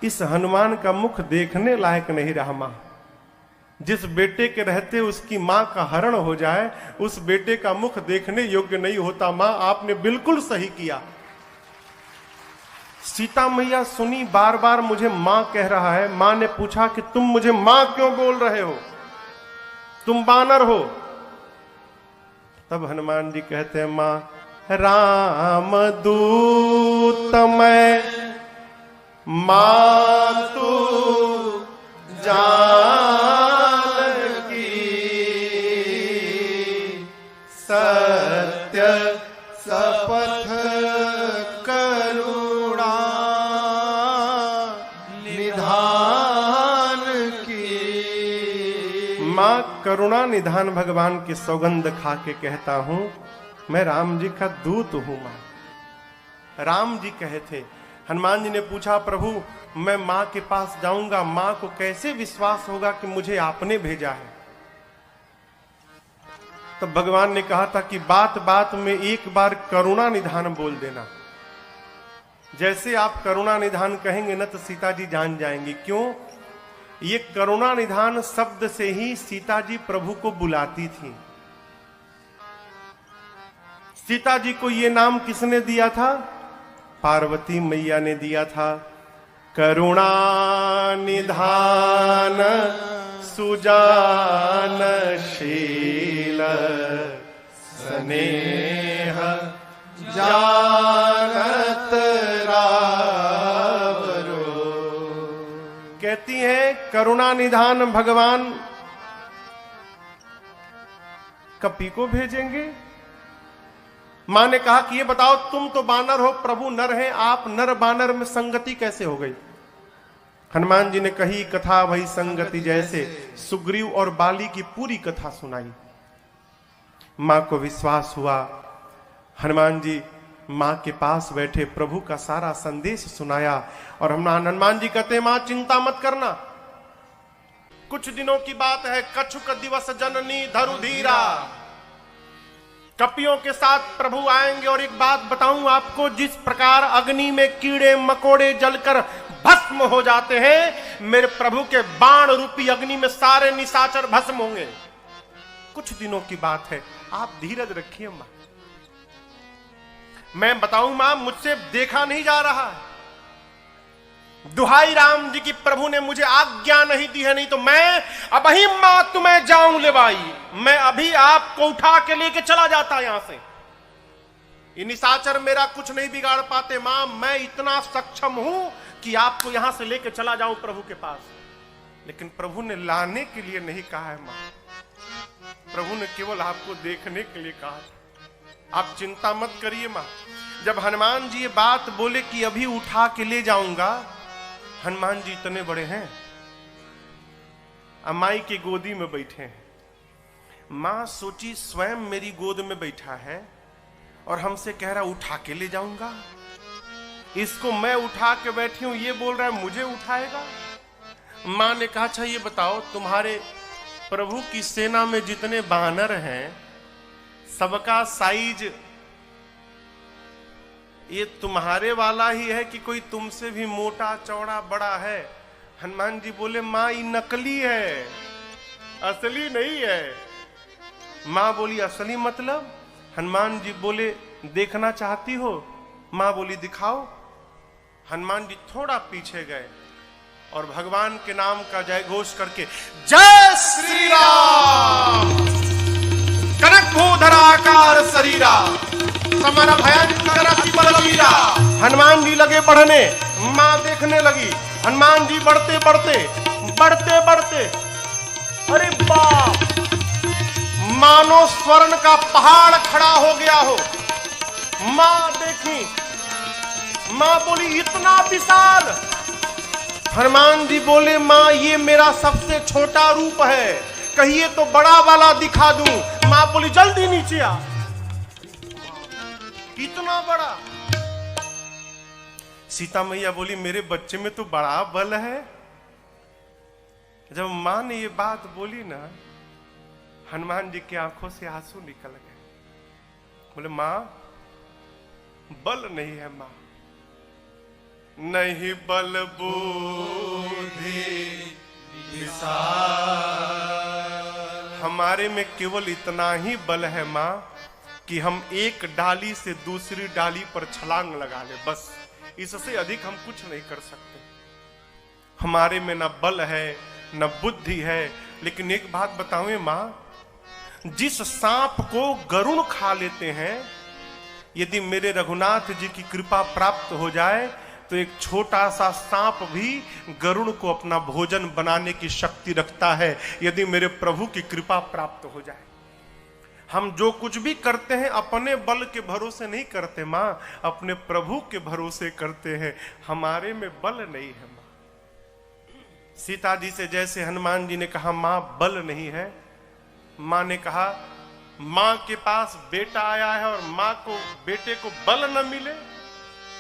इस हनुमान का मुख देखने लायक नहीं रहा। मां जिस बेटे के रहते उसकी मां का हरण हो जाए, उस बेटे का मुख देखने योग्य नहीं होता। मां आपने बिल्कुल सही किया। सीता मैया सुनी, बार बार मुझे मां कह रहा है। मां ने पूछा कि तुम मुझे मां क्यों बोल रहे हो, तुम बानर हो। तब हनुमान जी कहते हैं, मां राम दूत मैं मातु जानकी, सत्य शपथ करुणा निधान की। मां करुणा निधान भगवान की सौगंध खा के कहता हूं, मैं राम जी का दूत हूं। मां राम जी कहे थे। हनुमान जी ने पूछा, प्रभु मैं मां के पास जाऊंगा, मां को कैसे विश्वास होगा कि मुझे आपने भेजा है। तब भगवान ने कहा था कि बात बात में एक बार करुणा निधान बोल देना। जैसे आप करुणा निधान कहेंगे ना तो सीता जी जान जाएंगी। क्यों? ये करुणा निधान शब्द से ही सीता जी प्रभु को बुलाती थी। सीता जी को ये नाम किसने दिया था? पार्वती मैया ने दिया था। करुणा निधान सुजानशील स्नेह जानत रावरो। कहती है करुणा निधान भगवान कपि को भेजेंगे। मां ने कहा कि ये बताओ, तुम तो बानर हो, प्रभु नर हैं, आप नर बानर में संगति कैसे हो गई? हनुमान जी ने कही कथा वही संगति जैसे। सुग्रीव और बाली की पूरी कथा सुनाई। मां को विश्वास हुआ। हनुमान जी मां के पास बैठे प्रभु का सारा संदेश सुनाया। और हनुमान जी कहते, मां चिंता मत करना, कुछ दिनों की बात है। कछुक दिवस जननी धरु धीरा, कपियों के साथ प्रभु आएंगे। और एक बात बताऊं आपको, जिस प्रकार अग्नि में कीड़े मकोड़े जलकर भस्म हो जाते हैं, मेरे प्रभु के बाण रूपी अग्नि में सारे निशाचर भस्म होंगे। कुछ दिनों की बात है, आप धीरज रखिए मां। मैं बताऊं मां, मुझसे देखा नहीं जा रहा है। दुहाई राम जी की, प्रभु ने मुझे आज्ञा नहीं दी है, नहीं तो मैं अब ही मां तुम्हें जाऊं ले भाई, मैं अभी आपको उठा के लेके चला जाता यहां से। ये निशाचर मेरा कुछ नहीं बिगाड़ पाते मां, मैं इतना सक्षम हूं कि आपको यहां से लेके चला जाऊं प्रभु के पास। लेकिन प्रभु ने लाने के लिए नहीं कहा है मां, प्रभु ने केवल आपको देखने के लिए कहा। आप चिंता मत करिए मां। जब हनुमान जी ये बात बोले कि अभी उठा के ले जाऊंगा, हनुमान जी इतने बड़े हैं, माई की गोदी में बैठे हैं। मां सोची स्वयं मेरी गोद में बैठा है और हमसे कह रहा उठा के ले जाऊंगा, इसको मैं उठा के बैठी हूं, ये बोल रहा है मुझे उठाएगा। मां ने कहा अच्छा ये बताओ, तुम्हारे प्रभु की सेना में जितने बानर हैं सबका साइज ये तुम्हारे वाला ही है कि कोई तुमसे भी मोटा चौड़ा बड़ा है? हनुमान जी बोले मां ये नकली है, असली नहीं है। मां बोली असली मतलब? हनुमान जी बोले देखना चाहती हो? मां बोली दिखाओ। हनुमान जी थोड़ा पीछे गए और भगवान के नाम का जय घोष करके जय श्री राम, कनक भूधराकार शरीरा, समर भयंकर अति बलवीरा। हनुमान जी लगे बढ़ने, मां देखने लगी। हनुमान जी बढ़ते बढ़ते बढ़ते बढ़ते, अरे बाप, मानो स्वर्ण का पहाड़ खड़ा हो गया हो। मां देखी, मां बोली इतना विशाल। हनुमान जी बोले मां ये मेरा सबसे छोटा रूप है, कहिए तो बड़ा वाला दिखा दूं। मां बोली जल्दी नीचे आ। इतना बड़ा। सीता मैया बोली मेरे बच्चे में तो बड़ा बल है। जब मां ने ये बात बोली ना, हनुमान जी की आंखों से आंसू निकल गए। बोले मां बल नहीं है, मां नहीं बल बुद्धि विशाल, हमारे में केवल इतना ही बल है मां कि हम एक डाली से दूसरी डाली पर छलांग लगा ले, बस इससे अधिक हम कुछ नहीं कर सकते। हमारे में न बल है न बुद्धि है। लेकिन एक बात बताऊं मां, जिस सांप को गरुड़ खा लेते हैं, यदि मेरे रघुनाथ जी की कृपा प्राप्त हो जाए तो एक छोटा सा सांप भी गरुड़ को अपना भोजन बनाने की शक्ति रखता है, यदि मेरे प्रभु की कृपा प्राप्त हो जाए। हम जो कुछ भी करते हैं अपने बल के भरोसे नहीं करते मां, अपने प्रभु के भरोसे करते हैं। हमारे में बल नहीं है मां। सीता जी से जैसे हनुमान जी ने कहा मां बल नहीं है, मां ने कहा मां के पास बेटा आया है और मां को बेटे को बल न मिले।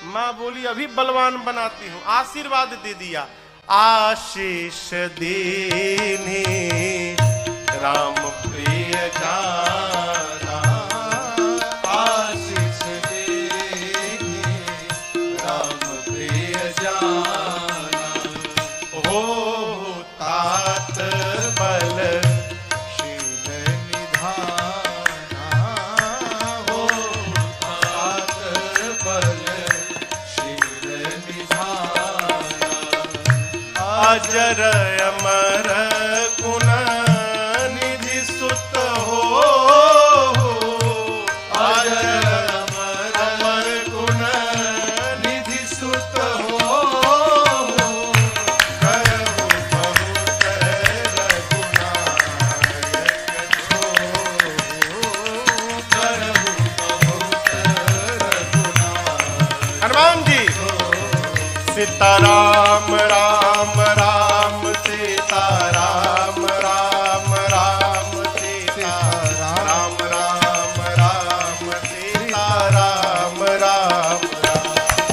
मां बोली अभी बलवान बनाती हूं। आशीर्वाद दे दिया, आशीष देने राम प्रिय जाना, आशीष देने राम प्रिय जाना, हो तात बल शील निधाना, हो तात बल शील निधाना, अजर अमर गुण निधि सुत हो, अजर अमर गुण निधि सुत हो, करहु बहुत रघुनायक छो, करहु बहुत रघुनायक। हनुमान जी सीताराम राम राम सीताराम राम राम सीताराम राम राम सीताराम राम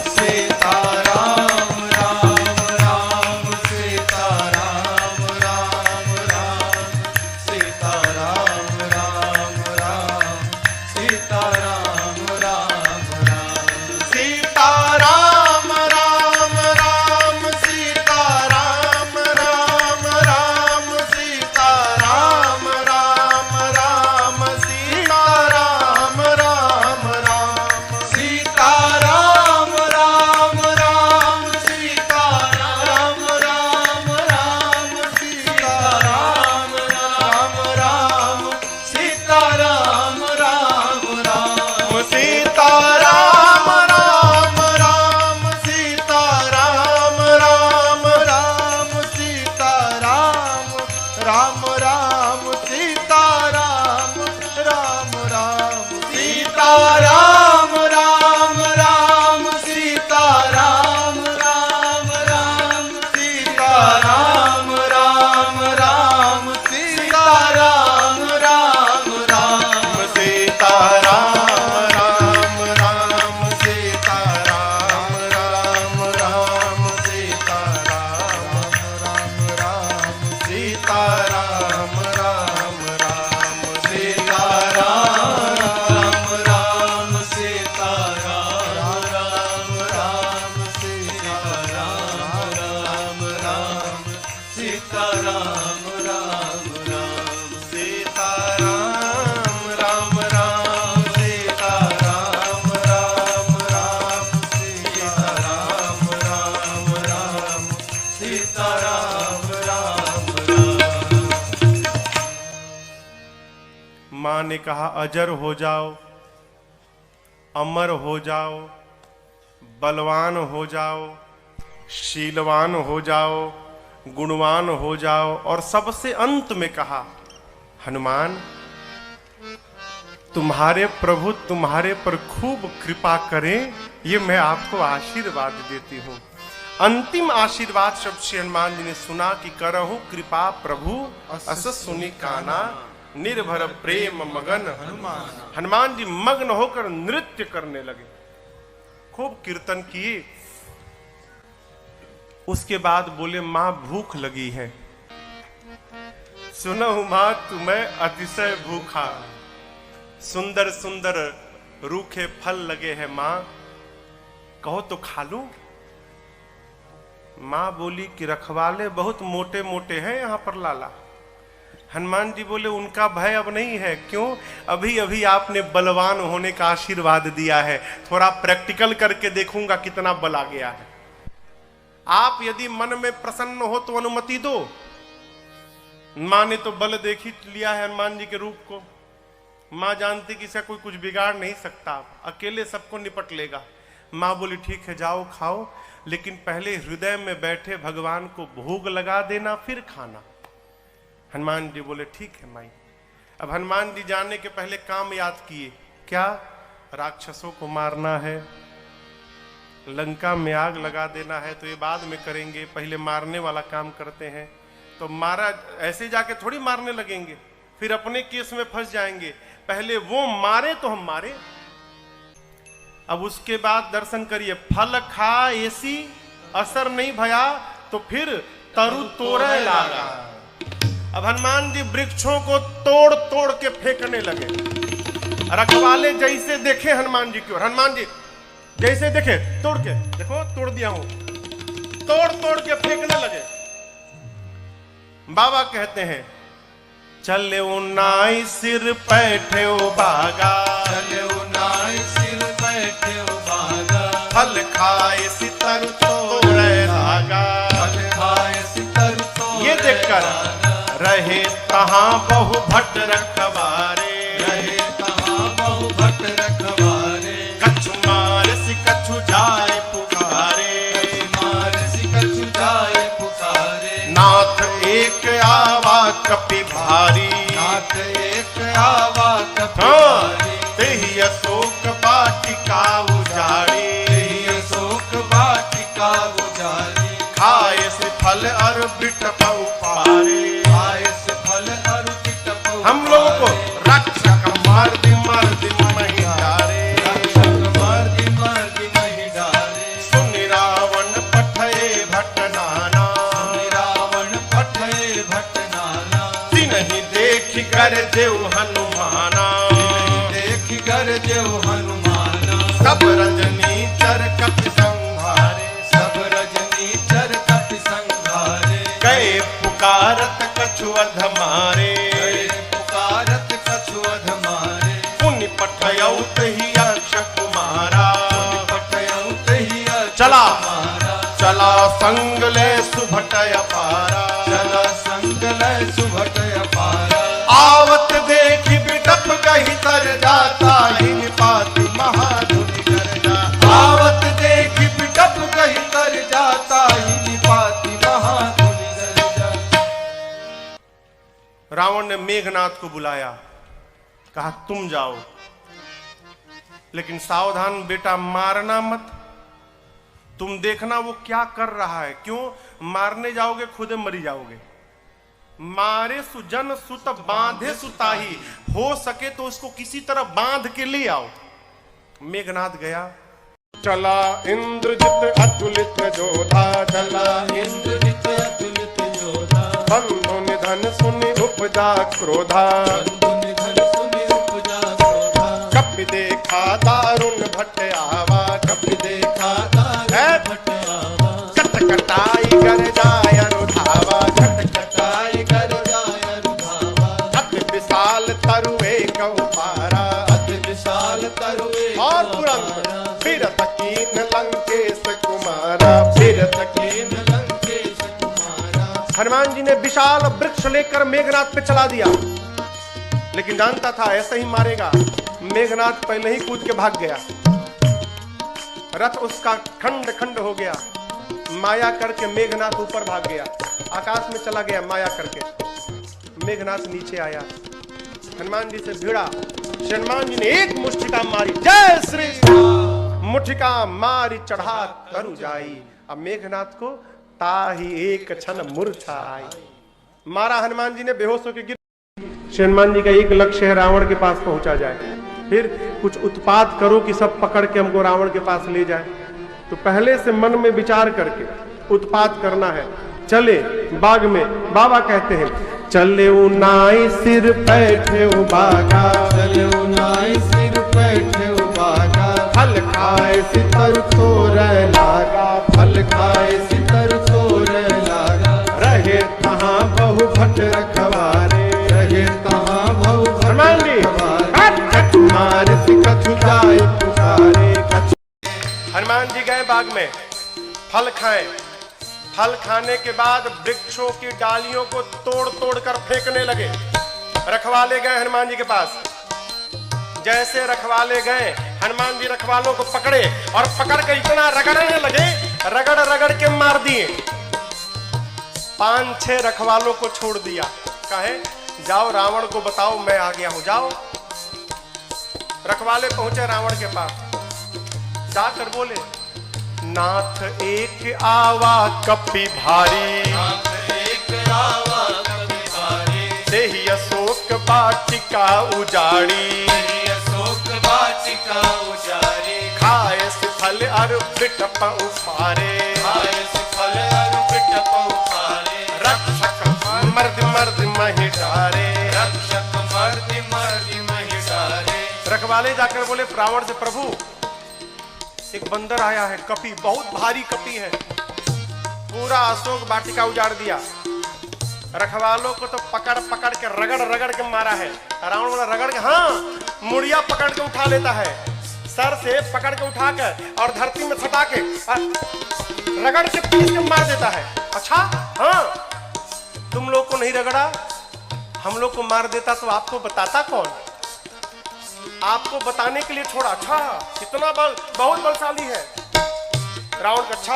सीताराम राम राम सीताराम राम राम सीताराम राम राम सीताराम राम राम सीताराम राम राम सीता राम राम राम सीता राम राम राम सीता राम राम राम सीता राम राम राम सीता राम राम राम सीता राम राम राम सीता राम राम राम सीता राम राम राम सीता राम राम माँ ने कहा अजर हो जाओ, अमर हो जाओ, बलवान हो जाओ, शीलवान हो जाओ, गुणवान हो जाओ, और सबसे अंत में कहा हनुमान तुम्हारे प्रभु तुम्हारे पर खूब कृपा करें, ये मैं आपको आशीर्वाद देती हूं। अंतिम आशीर्वाद शब्द श्री हनुमान जी ने सुना कि करहु कृपा प्रभु अस सुनि काना, निर्भर प्रेम मगन हनुमान। हनुमान जी मग्न होकर नृत्य करने लगे, खूब कीर्तन किए। उसके बाद बोले मां भूख लगी है। सुनहु मां तुम्हें अतिशय भूखा, सुंदर सुंदर रूखे फल लगे हैं मां, कहो तो खा लूं। मां बोली कि रखवाले बहुत मोटे मोटे हैं यहां पर लाला। हनुमान जी बोले उनका भय अब नहीं है। क्यों? अभी अभी आपने बलवान होने का आशीर्वाद दिया है, थोड़ा प्रैक्टिकल करके देखूंगा कितना बल आ गया है। आप यदि मन में प्रसन्न हो तो अनुमति दो। मां ने तो बल देख ही लिया है हनुमान जी के रूप को। मां जानती कि इसे कोई कुछ बिगाड़ नहीं सकता, अकेले सबको निपट लेगा। मां बोली ठीक है जाओ खाओ, लेकिन पहले हृदय में बैठे भगवान को भोग लगा देना फिर खाना। हनुमान जी बोले ठीक है माई। अब हनुमान जी जाने के पहले काम याद किए। क्या? राक्षसों को मारना है, लंका में आग लगा देना है, तो ये बाद में करेंगे, पहले मारने वाला काम करते हैं। तो मारा ऐसे जाके थोड़ी मारने लगेंगे, फिर अपने केस में फंस जाएंगे। पहले वो मारे तो हम मारे। अब उसके बाद दर्शन करिए, फल खा ऐसी असर नहीं भया तो फिर तरु तोड़े लागा। अब हनुमान जी वृक्षों को तोड़ तोड़ के फेंकने लगे। रखवाले जैसे देखे हनुमान जी की ओर, हनुमान जी जैसे देखे तोड़ के, देखो तोड़ दिया हूं, तोड़ तोड़ के फेंकने लगे। बाबा कहते हैं चले उन्नाई सिर बैठे बागा, चले उन्नाई सिर बैठे बागा, फल खाए सितर तोड़े लागा, फल खाए सितर तोड़े। ये देखकर रहे कहां बहु भट्ट रखवारे, रहे कहां बहु भट्ट रखवारे, कछु मार सि कछु जाए पुकारे, मार सि कछु जाए पुकारे। नाथ एक आवा कपि भारी, नाथ एक आवा कपि हाँ, भारी, तेहि अशोक वाटिका उजाड़ी, तेहि अशोक वाटिका उजाड़ी। खाए से फल और बिटपउ पारे, खाए से फल और बिटपउ पारे। हम लोगों को रक्षक मर्द मर्द मही डारे, रक्षक मर्द मही डारे। सुनि रावण पठये भट्ट नाना, सुनि रावण पठये भट्ट नाना। तिन्हि देख कर देव हनुमाना, देख कर देव हनुमाना। सब रजनी चर कपि संहारे, सब रजनी चर कपि संहारे। गए पुकारत कछु अध मारे, गए पुकारत कछु अध मारे। पुनि पठयौ तहि यक्ष कुमारा, पठयौ तहि यक्ष चला कुमारा। चला संग ले सुभटय पारा, चला संग लय सुभटय पारा। आवत देखी बिटप गही तर जाता, हिन पाति महाधुनि कर जा। आवत देखी बिटप गही तर जाता, हिनि पाति महाधुनि कर जा। रावण ने मेघनाथ को बुलाया, कहा तुम जाओ, लेकिन सावधान बेटा, मारना मत। तुम देखना वो क्या कर रहा है। क्यों? मारने जाओगे खुद मरी जाओगे। मारे सुजन सुत बांधे सुताही, हो सके तो उसको किसी तरह बांध के ले आओ। मेघनाथ गया, चला इंद्रजित अतुलित जोधा, चला इंद्रजित अतुलित योधा। बंधु निधन सुनि उपजा क्रोधा, कपि देखा दारुण भट्ट आवा, कपि देखा दारुण भट्ट आवा, कटकटाई कर जाय अनुधावा, कटकटाई कर जाय अनुधावा, अति विशाल तरुए कहु पारा, अति विशाल तरुए और तुरंत फिर तकीन लंकेश कुमारा, फिर तकीन लंकेश कुमारा। हनुमान जी ने विशाल वृक्ष लेकर मेघनाथ पे चला दिया, लेकिन जानता था ऐसे ही मारेगा। मेघनाथ पहले ही कूद के भाग गया, रथ उसका खंड खंड हो गया। माया करके मेघनाथ ऊपर भाग गया, आकाश में चला गया माया करके। मेघनाथ नीचे आया, हनुमान जी से भिड़ा। हनुमान जी ने एक मुष्टिका मारी, जय श्री राम, मुष्टिका मारी चढ़ा तरु जाई। अब मेघनाथ को ताही एक क्षण मूर्छा आई। मारा हनुमान जी ने, बेहोश होकर गिर। हनुमान जी का एक लक्ष्य है रावण के पास पहुंचा जाए, फिर कुछ उत्पात करो कि सब पकड़ के हमको रावण के पास ले जाए। तो पहले से मन में विचार करके उत्पात करना है। चले बाग में, बाबा कहते हैं चले नाई सिर बैठे बागा, चले नाई सिर बैठे बागा, फल खाए सितर तोर लागा, फल खाए सितर तोर लागा, रहे तहाँ बहु भट रखवारे, रहे तहाँ बहु हनुमान जी मार कछु जाए पुकारे। हनुमान जी गए बाग में, फल खाए। फल खाने के बाद वृक्षों की डालियों को तोड़ तोड़ कर फेंकने लगे। रखवाले गए हनुमान जी के पास। जैसे रखवाले गए, हनुमान जी रखवालों को पकड़े और पकड़ कर इतना रगड़ने लगे, रगड़ रगड़ के मार दिए। 5-6 रखवालों को छोड़ दिया, कहे जाओ रावण को बताओ मैं आ गया हूं, जाओ। रखवाले पहुंचे रावण के पास, जाकर बोले नाथ एक आवा कपि भारी, नाथ एक आवा कपि भारी, देहि अशोक वाटिका उजाड़ी, देहि अशोक वाटिका उजाड़ी, खाए से फल अरु बिटप उफारे, खाए से फल अरु बिटप उफारे, रक्षक मर्द मर्द महि डारे, रक्षक मर्द मर्द महि डारे। रखवाले जाकर बोले रावण से प्रभु एक बंदर आया है, कपि, बहुत भारी कपि है, पूरा अशोक वाटिका उजाड़ दिया। रखवालों को तो पकड़ पकड़ के रगड़ रगड़ के मारा है। रावण बोला रगड़ के, हाँ, मुड़िया पकड़ के उठा लेता है, सर से पकड़ के उठाकर और धरती में सटा के रगड़ के पीस के मार देता है। अच्छा, हाँ, तुम लोग को नहीं रगड़ा, हम लोग को मार देता तो आपको बताता कौन? आपको बताने के लिए छोड़ा। अच्छा, कितना बहुत बलशाली है रावण का। अच्छा,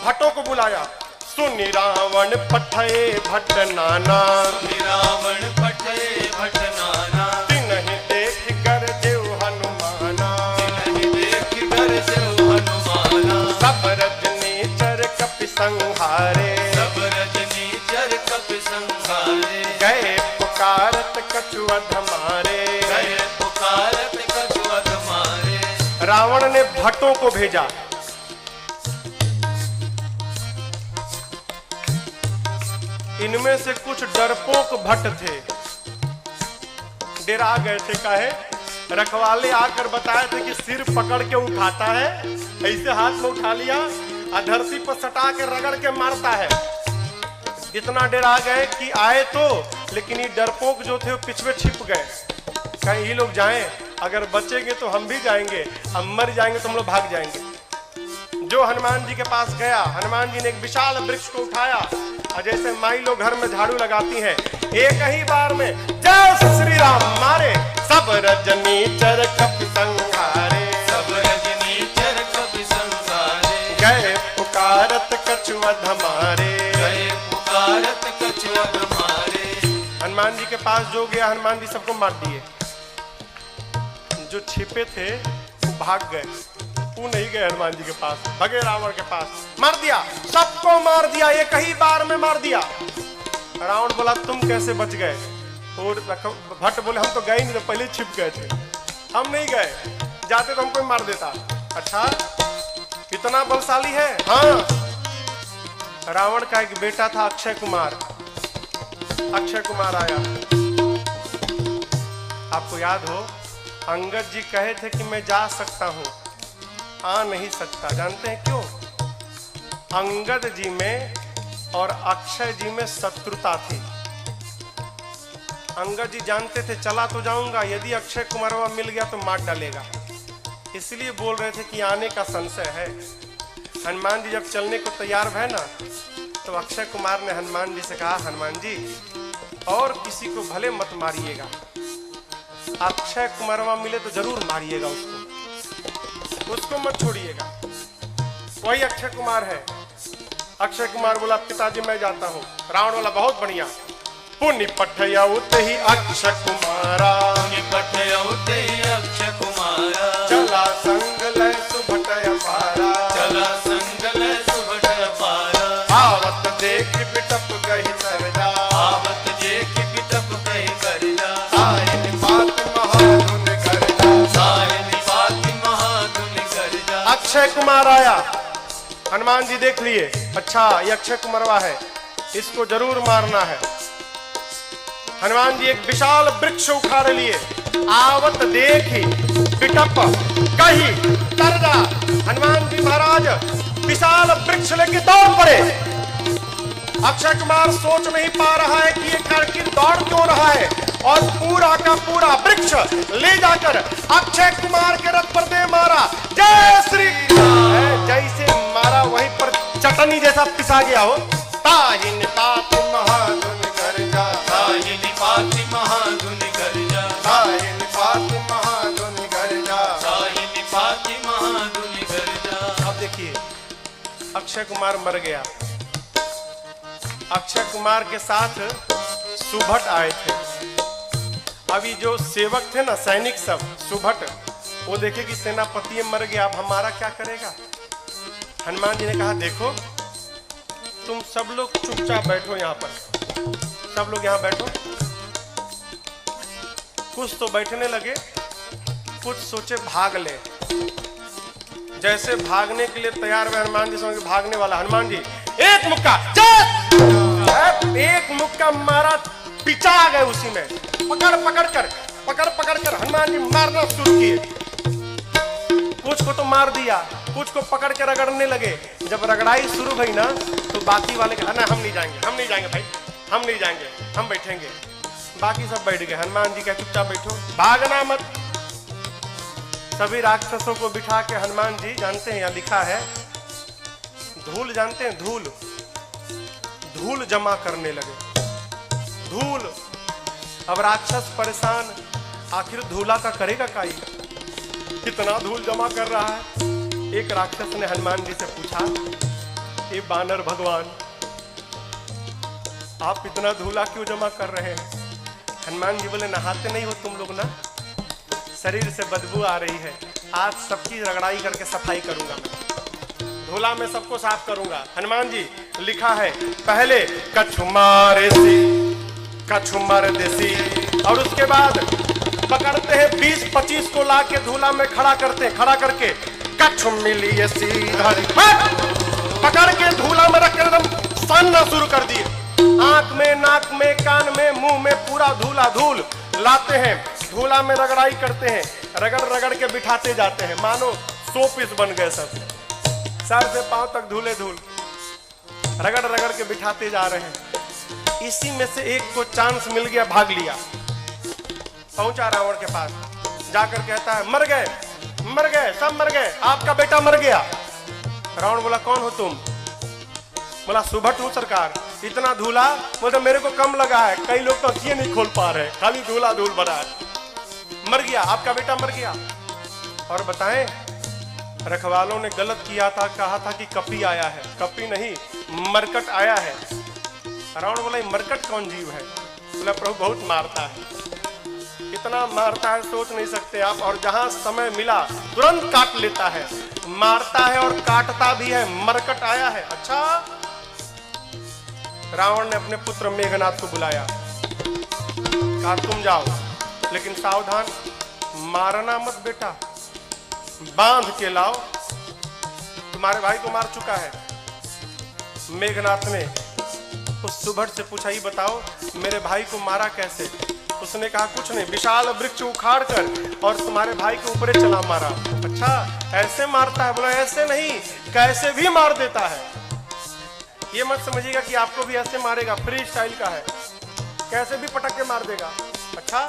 भट्टों को बुलाया। सुनि रावण पठे भट्ट नाना, सुनि रावण पठे भट्ट नाना, तिन्हि देख कर देव हनुमाना, तिन्हि देख कर देव हनुमाना, सब रजनीचर कपि संहारे, सब रजनीचर कपि संहारे, गए पुकारत कछु अधमारे, गए पुकारत कछु अधमारे। रावण ने भट्टों को भेजा। इनमें से कुछ डरपोक भट्ट थे, डरा गए थे। काहे? रखवाले आकर बताए थे कि सिर पकड़ के उठाता है, ऐसे हाथ में उठा लिया, धरती पर सटा के रगड़ के मारता है। इतना डरा गए कि आए तो, लेकिन ये डरपोक जो थे वो पिछवे छिप गए। कहीं ये लोग जाएं, अगर बचेंगे तो हम भी जाएंगे, हम मर जाएंगे तो हम लोग भाग जाएंगे। जो हनुमान जी के पास गया, हनुमान जी ने एक विशाल वृक्ष को उठाया और जैसे माई लोग घर में झाड़ू लगाती हैं, एक ही बार में जय श्री राम मारे। सब रजनीचर कपि संहारे, सब रजनीचर कपि संहारे, गए पुकारत कछु अधमारे, गए पुकारत कछु अधमारे। हनुमान जी के पास जो गया, हनुमान जी सबको मार दिए। जो छिपे थे वो भाग गए, वो नहीं गए हनुमान जी के पास, भगे रावण के पास, मार दिया, सबको मार दिया, एक ही बार में मार दिया। रावण बोला तुम कैसे बच गए? और भट्ट बोले हम तो गए नहीं, तो पहले छिप गए थे, हम नहीं गए, जाते तो हमको मार देता। अच्छा, इतना बलशाली है? हाँ। रावण का एक बेटा था अक्षय कुमार, अक्षय कुमार आया। आपको याद हो अंगद जी कहे थे कि मैं जा सकता हूं, आ नहीं सकता। जानते हैं क्यों? अंगद जी में और अक्षय जी में शत्रुता थी। अंगद जी जानते थे चला तो जाऊंगा, यदि अक्षय कुमारवा मिल गया तो मार डालेगा, इसलिए बोल रहे थे कि आने का संशय है। हनुमान जी जब चलने को तैयार भय ना, तो अक्षय कुमार ने हनुमान जी से कहा, हनुमान जी और किसी को भले मत मारिएगा, अक्षय कुमारवा मिले तो जरूर मारिएगा, उसको मत छोड़िएगा। वही अक्षय कुमार है। अक्षय कुमार बोला, पिताजी मैं जाता हूँ। रावण बोला, बहुत बढ़िया। पुण्य पठयउत ही अक्षय कुमारा, पुण्य पठयउत ही अक्षय कुमारा, चला संग लय सुभट अपारा, चला संग लय सुभट अपारा। आवत देख बिटप गहि सरजा, आवत देख बिटप गहि सरजा। आए निपात महाधुन गर्जा, आए निपात महाधुन गर्जा। अक्षय कुमार आया। हनुमान जी देख लिए, अच्छा ये अक्षय कुमारवा है, इसको जरूर मारना है। हनुमान जी एक विशाल वृक्ष उखाड़ लिए। आवत देखी बिटप कही तरजा। हनुमान जी महाराज विशाल वृक्ष लेके दौड़ पड़े। अक्षय कुमार सोच नहीं पा रहा है कि ये आखिर दौड़ क्यों रहा है, और पूरा का पूरा वृक्ष ले जाकर अक्षय कुमार के रथ पर दे मारा। जय श्री राम। जैसे मारा वहीं पर चटनी जैसा पिसा गया हो। ताहि निपात महाधुन गर्जा, ताहि निपात महाधुन गर्जा, ताहि निपात महाधुन गर्जा, ताहि निपात महाधुन गर्जा। अब देखिए अक्षय कुमार मर गया। अक्षय कुमार के साथ सुभट आए थे। अभी जो सेवक थे ना, सैनिक सब, सुभट, वो देखे कि सेनापति मर गया, अब हमारा क्या करेगा। हनुमान जी ने कहा, देखो तुम सब लोग चुपचाप बैठो, यहाँ पर सब लोग यहाँ बैठो। कुछ तो बैठने लगे, कुछ सोचे भाग ले। जैसे भागने के लिए तैयार हुए हनुमान जी, समझ भागने वाला। हनुमान जी एक मुक्का, एक मुक्का मारा, पिचा गए उसी में। पकड़ कर हनुमान जी मारना शुरू किए। कुछ को तो मार दिया, कुछ को पकड़ के रगड़ने लगे। जब रगड़ाई शुरू हुई ना, तो बाकी वाले कहा, ना हम नहीं जाएंगे भाई, हम नहीं जाएंगे, हम बैठेंगे। बाकी सब बैठ गए। हनुमान जी कहा, चुपचाप बैठो, भागना मत। सभी राक्षसों को बिठा के हनुमान जी, जानते हैं यहाँ लिखा है, धूल, जानते हैं धूल, धूल जमा करने लगे। धूल। अब राक्षस परेशान, आखिर धूला का करेगा काई, कितना धूल जमा कर रहा है। एक राक्षस ने हनुमान जी से पूछा, ये बानर भगवान, आप इतना धूला क्यों जमा कर रहे हैं। हनुमान जी बोले, नहाते नहीं हो तुम लोग ना, शरीर से बदबू आ रही है, आज सबकी रगड़ाई करके सफाई करूंगा मैं, धूला में सबको साफ करूंगा। हनुमान जी लिखा है, पहले कछु मार देसी, और उसके बाद पकड़ते हैं 20-25 को लाके धूला में खड़ा करते हैं, खड़ा करके कछु मिली सीधा पकड़ के धूला में रख एकदम सानना शुरू कर दिए। आंख में, नाक में, कान में, मुंह में पूरा धूला धूल लाते हैं, धूला में रगड़ाई करते हैं, रगड़ के बिठाते जाते हैं, मानो 100 पीस बन गए सब, सर से पांव तक धूले धूल, रगड़ के बिठाते जा रहे हैं। इसी में से एक को चांस मिल गया, भाग लिया, पहुंचा रावण के पास, जाकर कहता है, मर गए, सब मर गए, आपका बेटा मर गया। रावण बोला, कौन हो तुम। बोला, सुभट हूं सरकार। इतना धूला, बोलते मेरे को कम लगा है, कई लोग तो अखियां नहीं खोल पा रहे, खाली धूला धूल भरा है। मर गया, आपका बेटा मर गया। और बताएं, रखवालों ने गलत किया था, कहा था कि कपी आया है, कपी नहीं, मरकट आया है। रावण बोला, मरकट कौन जीव है। बोला, प्रभु बहुत मारता है, इतना मारता है सोच नहीं सकते आप, और जहां समय मिला तुरंत काट लेता है, मारता है और काटता भी है, मरकट आया है। अच्छा। रावण ने अपने पुत्र मेघनाथ को बुलाया, कहा तुम जाओ, लेकिन सावधान, मारना मत बेटा, बांध के लाओ, तुम्हारे भाई को मार चुका है। मेघनाथ ने उस सुभट से पूछा, ये बताओ मेरे भाई को मारा कैसे? उसने कहा कुछ नहीं, विशाल वृक्ष उखाड़ कर और तुम्हारे भाई के ऊपर चला मारा। अच्छा ऐसे मारता है? बोला ऐसे नहीं, कैसे भी मार देता है। ये मत समझिएगा कि आपको भी ऐसे मारेगा, फ्री स्टाइल का है, कैसे भी पटक के मार देगा। अच्छा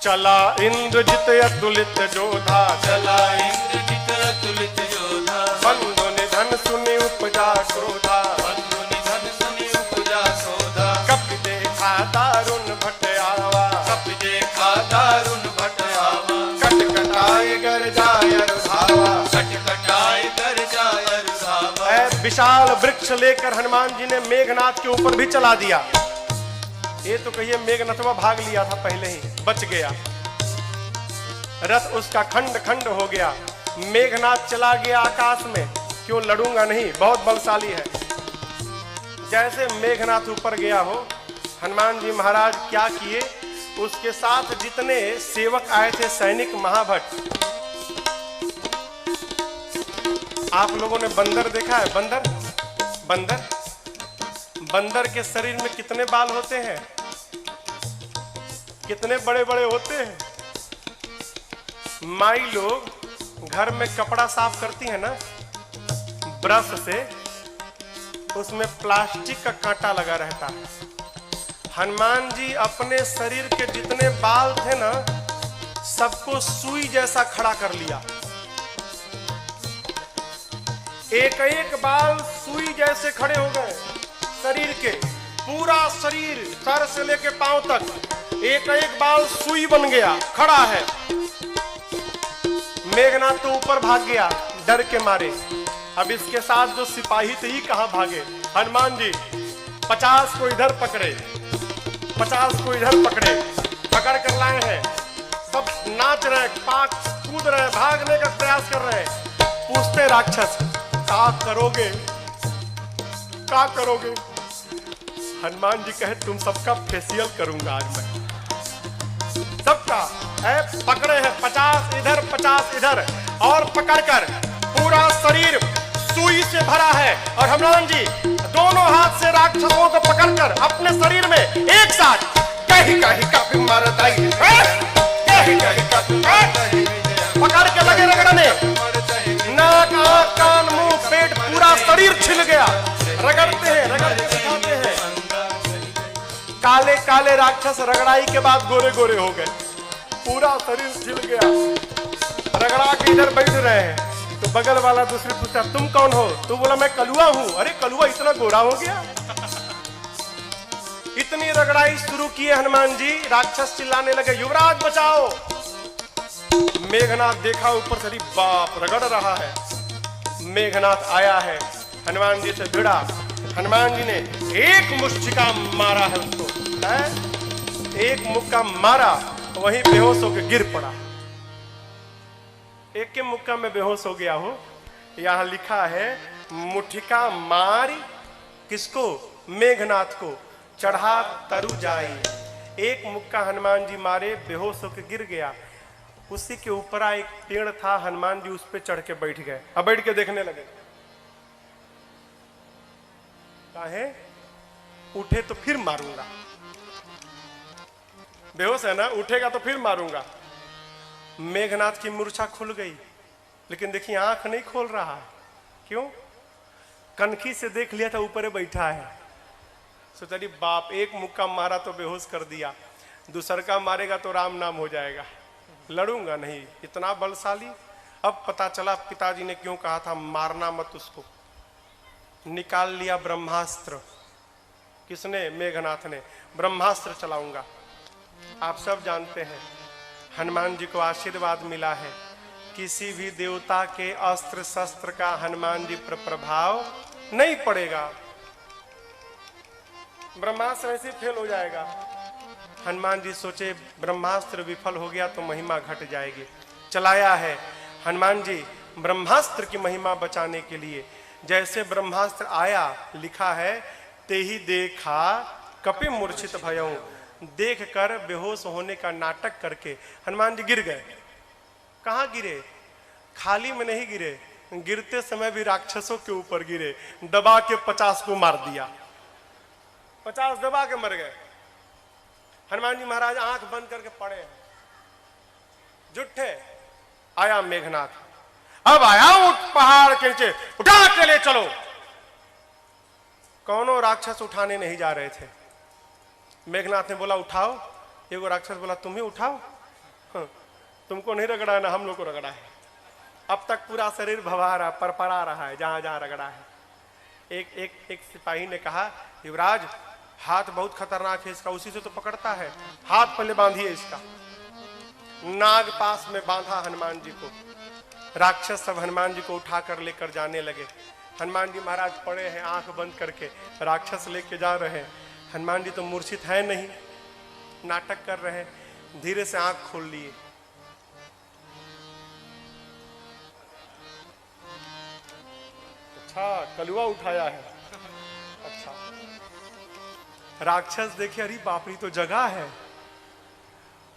चला इंद्रजित अतुलित जोधा, चला इंद्रजित अतुलित योधा, बंधु निधन सुनि उपजा क्रोधा, बंधु निधन सुनि उपजा क्रोधा, कपि देखा दारुण भट आवा, कपि देखा दारुण भट आवा, कटकटाए गर जाय रुधावा। कटकटाए कर जाय रुधावा। ऐ विशाल वृक्ष लेकर हनुमान जी ने मेघनाथ के ऊपर भी चला दिया। ये तो कहिए मेघनाथवा भाग लिया था पहले ही, बच गया। रथ उसका खंड खंड हो गया। मेघनाथ चला गया आकाश में। क्यों लड़ूंगा नहीं, बहुत बलशाली है। जैसे मेघनाथ ऊपर गया हो, हनुमान जी महाराज क्या किए, उसके साथ जितने सेवक आए थे सैनिक महाभट। आप लोगों ने बंदर देखा है? बंदर बंदर बंदर के शरीर में कितने बाल होते हैं? कितने बड़े बड़े होते हैं। माई लोग घर में कपड़ा साफ करती है ना ब्रश से, उसमें प्लास्टिक का कांटा लगा रहता है। हनुमान जी अपने शरीर के जितने बाल थे ना, सबको सुई जैसा खड़ा कर लिया। एक एक बाल सुई जैसे खड़े हो गए शरीर के। पूरा शरीर सर से लेके पांव तक एक एक बाल सुई बन गया, खड़ा है। मेघनाथ तो ऊपर भाग गया डर के मारे। अब इसके साथ जो सिपाही थे ही कहां भागे। हनुमान जी 50 को इधर पकड़े, 50 को इधर पकड़े, पकड़ कर लाए हैं। सब नाच रहे, पाक कूद रहे, भागने का प्रयास कर रहे हैं। पूछते राक्षस क्या करोगे, क्या करोगे? हनुमान जी कहे तुम सबका फेशियल करूंगा आज मैं, सबका। पकड़े हैं 50 इधर 50 इधर, और पकड़कर पूरा शरीर सुई से भरा है। और हनुमान जी दोनों हाथ से राक्षसों को पकड़कर अपने शरीर में एक साथ कहीं कहीं कभी मर गई, कहीं कहीं कभी पकड़ के लगे रगड़ने। नाक आंख कान मुंह पेट पूरा शरीर छिल गया। रगड़ते हैं, रगड़ते दिखाते हैं। काले काले राक्षस रगड़ाई के बाद गोरे गोरे हो गए, पूरा शरीर छिल गया। रगड़ा के इधर बैठ रहे हैं तो बगल वाला दूसरे पूछता तुम कौन हो? तो बोला मैं कलुआ हूं। अरे कलुआ इतना गोरा हो गया? इतनी रगड़ाई शुरू किए हनुमान जी, राक्षस चिल्लाने लगे युवराज बचाओ। मेघनाथ देखा ऊपर से, बाप रगड़ रहा है। मेघनाथ आया है, हनुमान जी से भिड़ा। हनुमान जी ने एक मुष्टिका मारा है उसको, एक मुक्का मारा, वहीं बेहोश होकर गिर पड़ा। एक के मुक्का में बेहोश हो गया हो। यहां लिखा है मुठिका मारी किसको? मेघनाथ को, चढ़ा तरु जाई। एक मुक्का हनुमान जी मारे, बेहोश होकर गिर गया। उसी के ऊपर एक पेड़ था, हनुमान जी उस पे चढ़ के बैठ गए। अब बैठ के देखने लगे। काहे? उठे तो फिर मारूंगा, बेहोश है ना, उठेगा तो फिर मारूंगा। मेघनाथ की मूर्छा खुल गई, लेकिन देखिए आंख नहीं खोल रहा। क्यों? कनखी से देख लिया था ऊपर बैठा है। सोचा बाप, एक मुक्का मारा तो बेहोश कर दिया, दूसर का मारेगा तो राम नाम हो जाएगा, लड़ूंगा नहीं, इतना बलशाली। अब पता चला पिताजी ने क्यों कहा था मारना मत उसको। निकाल लिया ब्रह्मास्त्र। किसने? मेघनाथ ने। ब्रह्मास्त्र चलाऊंगा। आप सब जानते हैं हनुमान जी को आशीर्वाद मिला है, किसी भी देवता के अस्त्र शस्त्र का हनुमान जी पर प्रभाव नहीं पड़ेगा। ब्रह्मास्त्र ऐसे फेल हो जाएगा। हनुमान जी सोचे ब्रह्मास्त्र विफल हो गया तो महिमा घट जाएगी। चलाया है हनुमान जी ब्रह्मास्त्र की महिमा बचाने के लिए। जैसे ब्रह्मास्त्र आया, लिखा है ते ही देखा कपि मूर्छित भयऊ। देख कर बेहोश होने का नाटक करके हनुमान जी गिर गए। कहां गिरे? खाली में नहीं गिरे, गिरते समय भी राक्षसों के ऊपर गिरे। दबा के 50 को मार दिया, 50 दबा के मर गए। हनुमान जी महाराज आंख बंद करके पड़े हैं, जुट्ठे। आया मेघनाथ, अब आया उठ पहाड़ के नीचे, उठा के ले चलो। कौनों राक्षस उठाने नहीं जा रहे थे। मेघनाथ ने बोला उठाओ। एगो राक्षस बोला तुम ही उठाओ। तुमको नहीं रगड़ा है ना, हम लोग को रगड़ा है। अब तक पूरा शरीर भवा रहा, परपरा रहा है जहां जहां रगड़ा है। एक सिपाही ने कहा युवराज हाथ बहुत खतरनाक है इसका, उसी से तो पकड़ता है, हाथ पहले बांधिए इसका। नाग पास में बांधा हनुमान जी को। राक्षस सब हनुमान जी को उठाकर लेकर जाने लगे। हनुमान जी महाराज पड़े हैं आंख बंद करके, राक्षस लेके जा रहे हैं। हनुमान जी तो मूर्छित है नहीं, नाटक कर रहे हैं। धीरे से आंख खोल लिए। अच्छा कलुआ उठाया है। अच्छा राक्षस देखे, अरे बाप रे तो जगह है।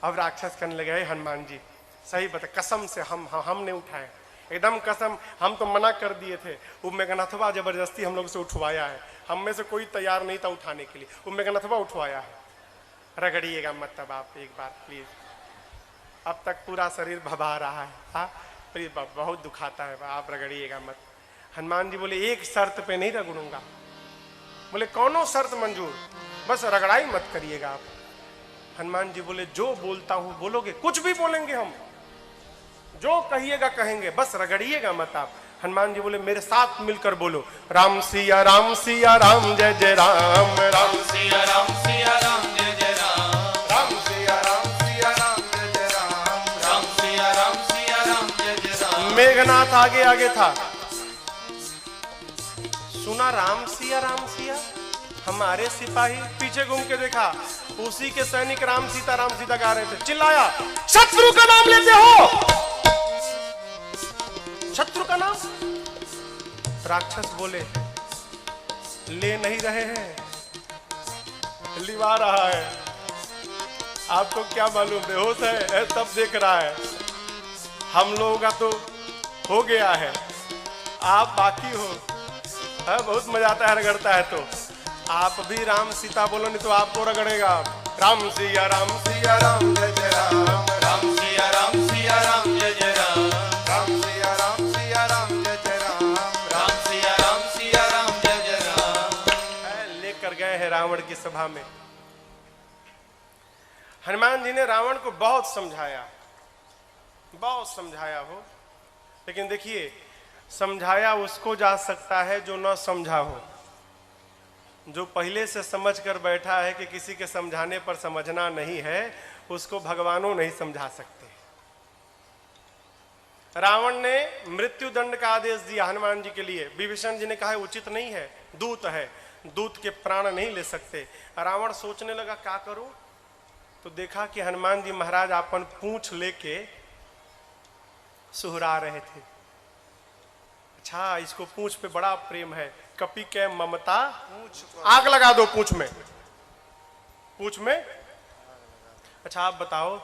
अब राक्षस कहने लगे हनुमान जी सही बता, कसम से हमने उठाए, एकदम कसम, हम तो मना कर दिए थे। वो मेघनाथवा जबरदस्ती हम लोग से उठवाया है, हम में से कोई तैयार नहीं था उठाने के लिए, वो मेघनाथवा उठवाया है। रगड़िएगा मत तब आप एक बार प्लीज। अब तक पूरा शरीर भभा रहा है। हाँ बहुत दुखाता है, आप रगड़िएगा मत। हनुमान जी बोले एक शर्त पे नहीं रगड़ूंगा। बोले कौनो शर्त मंजूर, बस रगड़ाई मत करिएगा आप। हनुमान जी बोले जो बोलता हूं बोलोगे, कुछ भी बोलेंगे हम, जो कहिएगा कहेंगे, बस रगड़िएगा मत आप। हनुमान जी बोले मेरे साथ मिलकर बोलो राम सिया राम सिया राम जय जय राम, राम सिया राम सिया राम जय जय राम, राम सिया राम सिया राम जय जय राम, राम सिया राम सिया राम जय जय राम। मेघनाथ आगे आगे था, सुना राम सिया हमारे सिपाही, पीछे घूम के देखा उसी के सैनिक राम सीता गा रहे थे। चिल्लाया शत्रु का नाम लेते हो, शत्रु का नाम। राक्षस बोले ले नहीं रहे हैं, लिवा रहा है। आपको क्या मालूम, बेहोश है तब देख रहा है। हम लोगों का तो हो गया है, आप बाकी हो। बहुत मजा आता है रगड़ता है तो। आप भी राम सीता बोलो नहीं तो आपको रगड़ेगा। राम सिया राम जय जय राम, राम सिया राम जय जय राम, राम सिया राम जय जय राम, राम सिया राम जय जय राम। लेकर गए हैं रावण की सभा में। हनुमान जी ने रावण को बहुत समझाया हो, लेकिन देखिए समझाया उसको जा सकता है जो न समझा हो। जो पहले से समझ कर बैठा है कि किसी के समझाने पर समझना नहीं है, उसको भगवानों नहीं समझा सकते। रावण ने मृत्यु दंड का आदेश दिया हनुमान जी के लिए। विभीषण जी ने कहा उचित नहीं है, दूत है, दूत के प्राण नहीं ले सकते। रावण सोचने लगा क्या करूं, तो देखा कि हनुमान जी महाराज अपन पूंछ लेके सुहरा रहे थे। अच्छा इसको पूंछ पे बड़ा प्रेम है, कपि के ममता आग लगा दो पूंछ में। अच्छा आप बताओ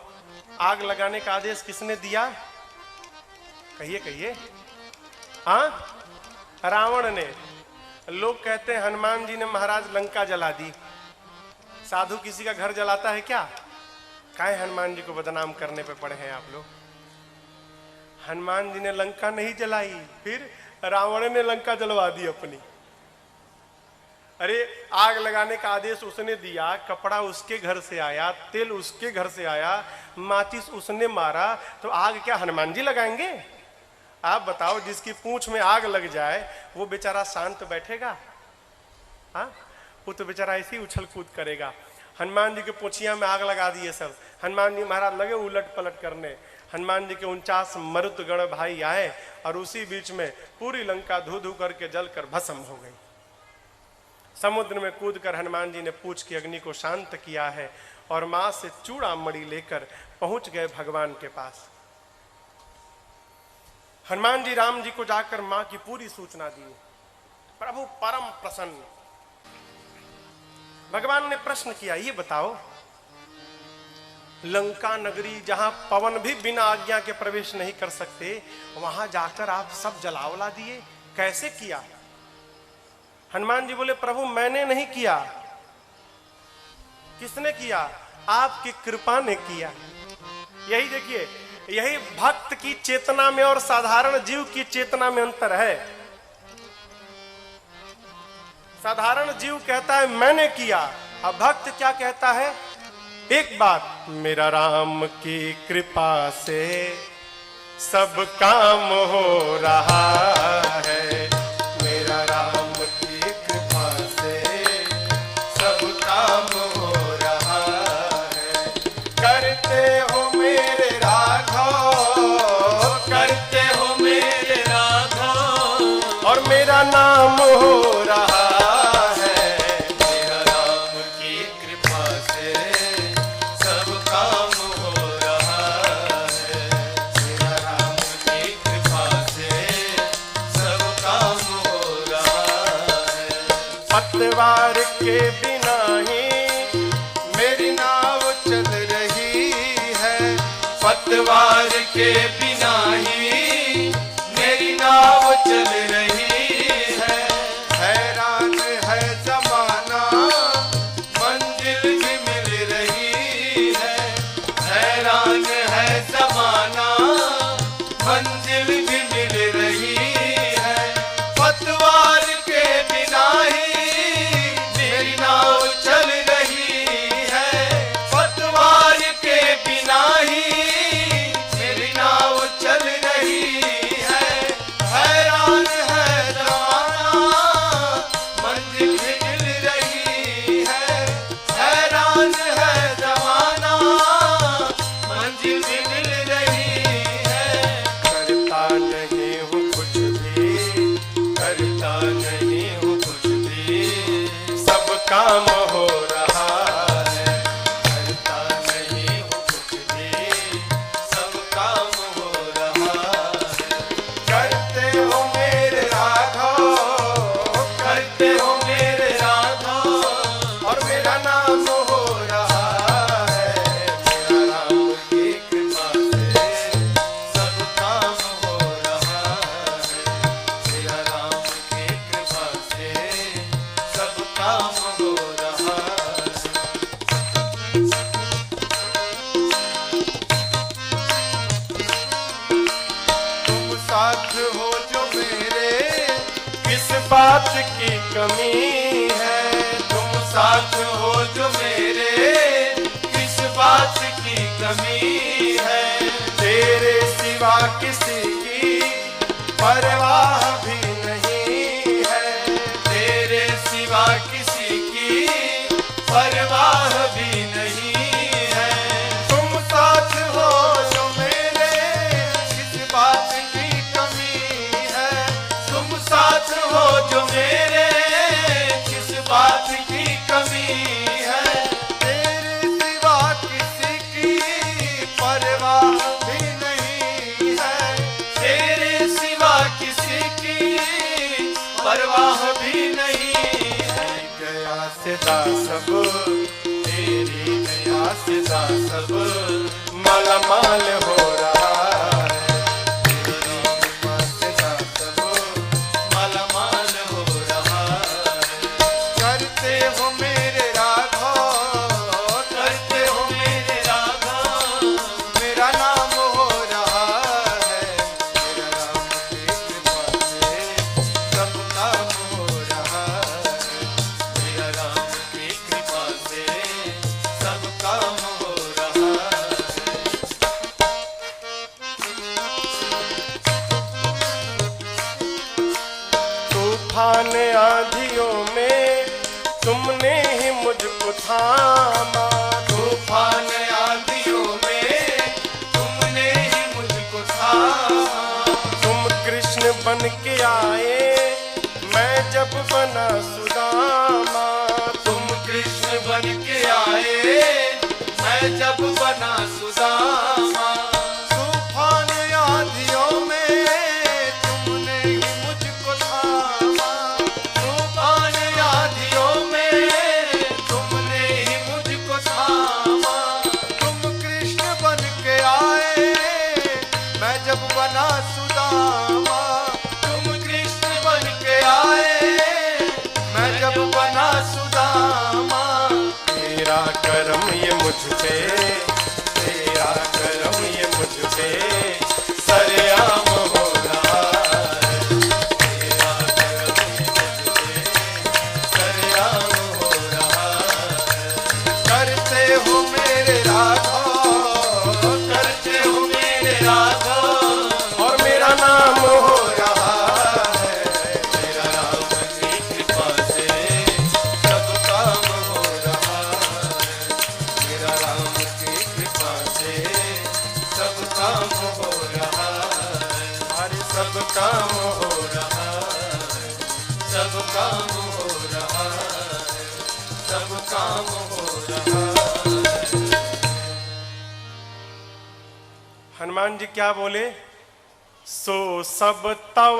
आग लगाने का आदेश किसने दिया, कहिए। हाँ रावण ने। लोग कहते हैं हनुमान जी ने महाराज लंका जला दी। साधु किसी का घर जलाता है क्या? काहे हनुमान जी को बदनाम करने पे पड़े हैं आप लोग। हनुमान जी ने लंका नहीं जलाई, फिर रावण ने लंका जलवा दी अपनी। अरे आग लगाने का आदेश उसने दिया, कपड़ा उसके घर से आया, तेल उसके घर से आया, माचिस उसने मारा, तो आग क्या हनुमान जी लगाएंगे? आप बताओ जिसकी पूंछ में आग लग जाए वो बेचारा शांत बैठेगा? हाँ वो तो बेचारा ऐसे ही उछल कूद करेगा। हनुमान जी के पूंछिया में आग लगा दिए सब। हनुमान जी महाराज लगे उलट पलट करने। हनुमान जी के 49 मरुतगण भाई आए और उसी बीच में पूरी लंका धू धू करके जलकर भस्म हो गई। समुद्र में कूदकर हनुमान जी ने पूंछ की अग्नि को शांत किया है और मां से चूड़ामणि लेकर पहुंच गए भगवान के पास। हनुमान जी राम जी को जाकर मां की पूरी सूचना दी। प्रभु परम प्रसन्न। भगवान ने प्रश्न किया, ये बताओ लंका नगरी जहां पवन भी बिना आज्ञा के प्रवेश नहीं कर सकते, वहां जाकर आप सब जलावला दिए, कैसे किया? हनुमान जी बोले प्रभु मैंने नहीं किया। किसने किया? आपकी कृपा ने किया। यही देखिए, यही भक्त की चेतना में और साधारण जीव की चेतना में अंतर है। साधारण जीव कहता है मैंने किया, अब भक्त क्या कहता है? एक बात, मेरा राम की कृपा से सब काम हो रहा है, मेरा राम की कृपा से सब काम हो रहा है। करते हो मेरे राघव, करते हो मेरे राघव, और मेरा नाम हो रहा मेरा राम की कृपा से सब काम हो रहा है, मेरा राम की कृपा से सब काम हो रहा है। पतवार के बिना ही मेरी नाव चल रही है, पतवार के बिना ही मेरी नाव चल रही है। हैरान है जमाना मंजिल भी मिल रही है, हैरान है जमाना मंजिल भी मिल रही है। पतवार के बिना ही मेरी नाव चल रही है, पतवार के बिना ही मेरी नाव चल रही है। हैरान है जमाना मंजिल भी मिल रही है, हैरान है जमाना मंजिल भी मिल रही है। करता नहीं हूँ कुछ भी, करता नहीं हूँ कुछ भी, सब काम हो रहा है। करता नहीं हूँ कुछ भी, सब काम हो रहा है। करते हो मेरे राघव, करते हो मेरे राघव, और मेरा नाम हो रहा है, मेरा राम की कृपा से सब काम हो रहा है, मेरा राम की कृपा से सब काम हो रहा है। तुम साथ हो जो मेरे, किस बात की कमी है? तुम साथ हो जो मेरे, किस बात की कमी है? तेरे सिवा किसी की परवाह भी नहीं है, तेरे सिवा किसी की परवाह भी नहीं है। तुम साथ हो जो मेरे, किस बात की कमी है? तुम साथ हो जो मेरे, किस बात की कमी है? तेरे सिवा किसी की परवाह भी नहीं है, तेरे सिवा किसी की परवाह भी नहीं है। गया सिदा सब, तेरी दया से सब मालामाल हो रहा है। तेरी कृपा से सब मालामाल हो रहा है। करते हो मेरे राघव, करते हो मेरे राघव, मेरा नाम हो रहा है, मेरा राम की कृपा से सब काम हो रहा है। मेरा राम की कृपा से सब काम हो रहा है। तूफान आंधियों में तुमने ही मुझको थामा, तूफान आंधियों में तुमने ही मुझको थामा। तुम कृष्ण बन के आए, मैं जब बना सुदामा। तुम कृष्ण बन के आए, मैं जब बना सुदामा। तूफान आंधियों में तुमने ही मुझको थामा, तूफान आंधियों में तुमने ही मुझको थामा। तुम कृष्ण बन के आए, मैं जब बना सुदामा। तुम कृष्ण बन के आए, मैं जब बना सुदामा। मेरा कर्म ये मुझ मुझ पे, तेरा करम ये मुझ पे सरेआम हो रहा है। तेरा करम ये मुझ पे सरेआम हो रहा है। करते हो मेरे राघव, करते हो मेरे राघव, और मेरा नाम हो रहा है। मेरा राम की कृपा से सब काम हो रहा है। मेरा राम की कृपा से सब काम हो रहा है। हर सब काम हो रहा है। सब काम हो रहा है। सब काम हो रहा है। हनुमान जी क्या बोले? सो सब तव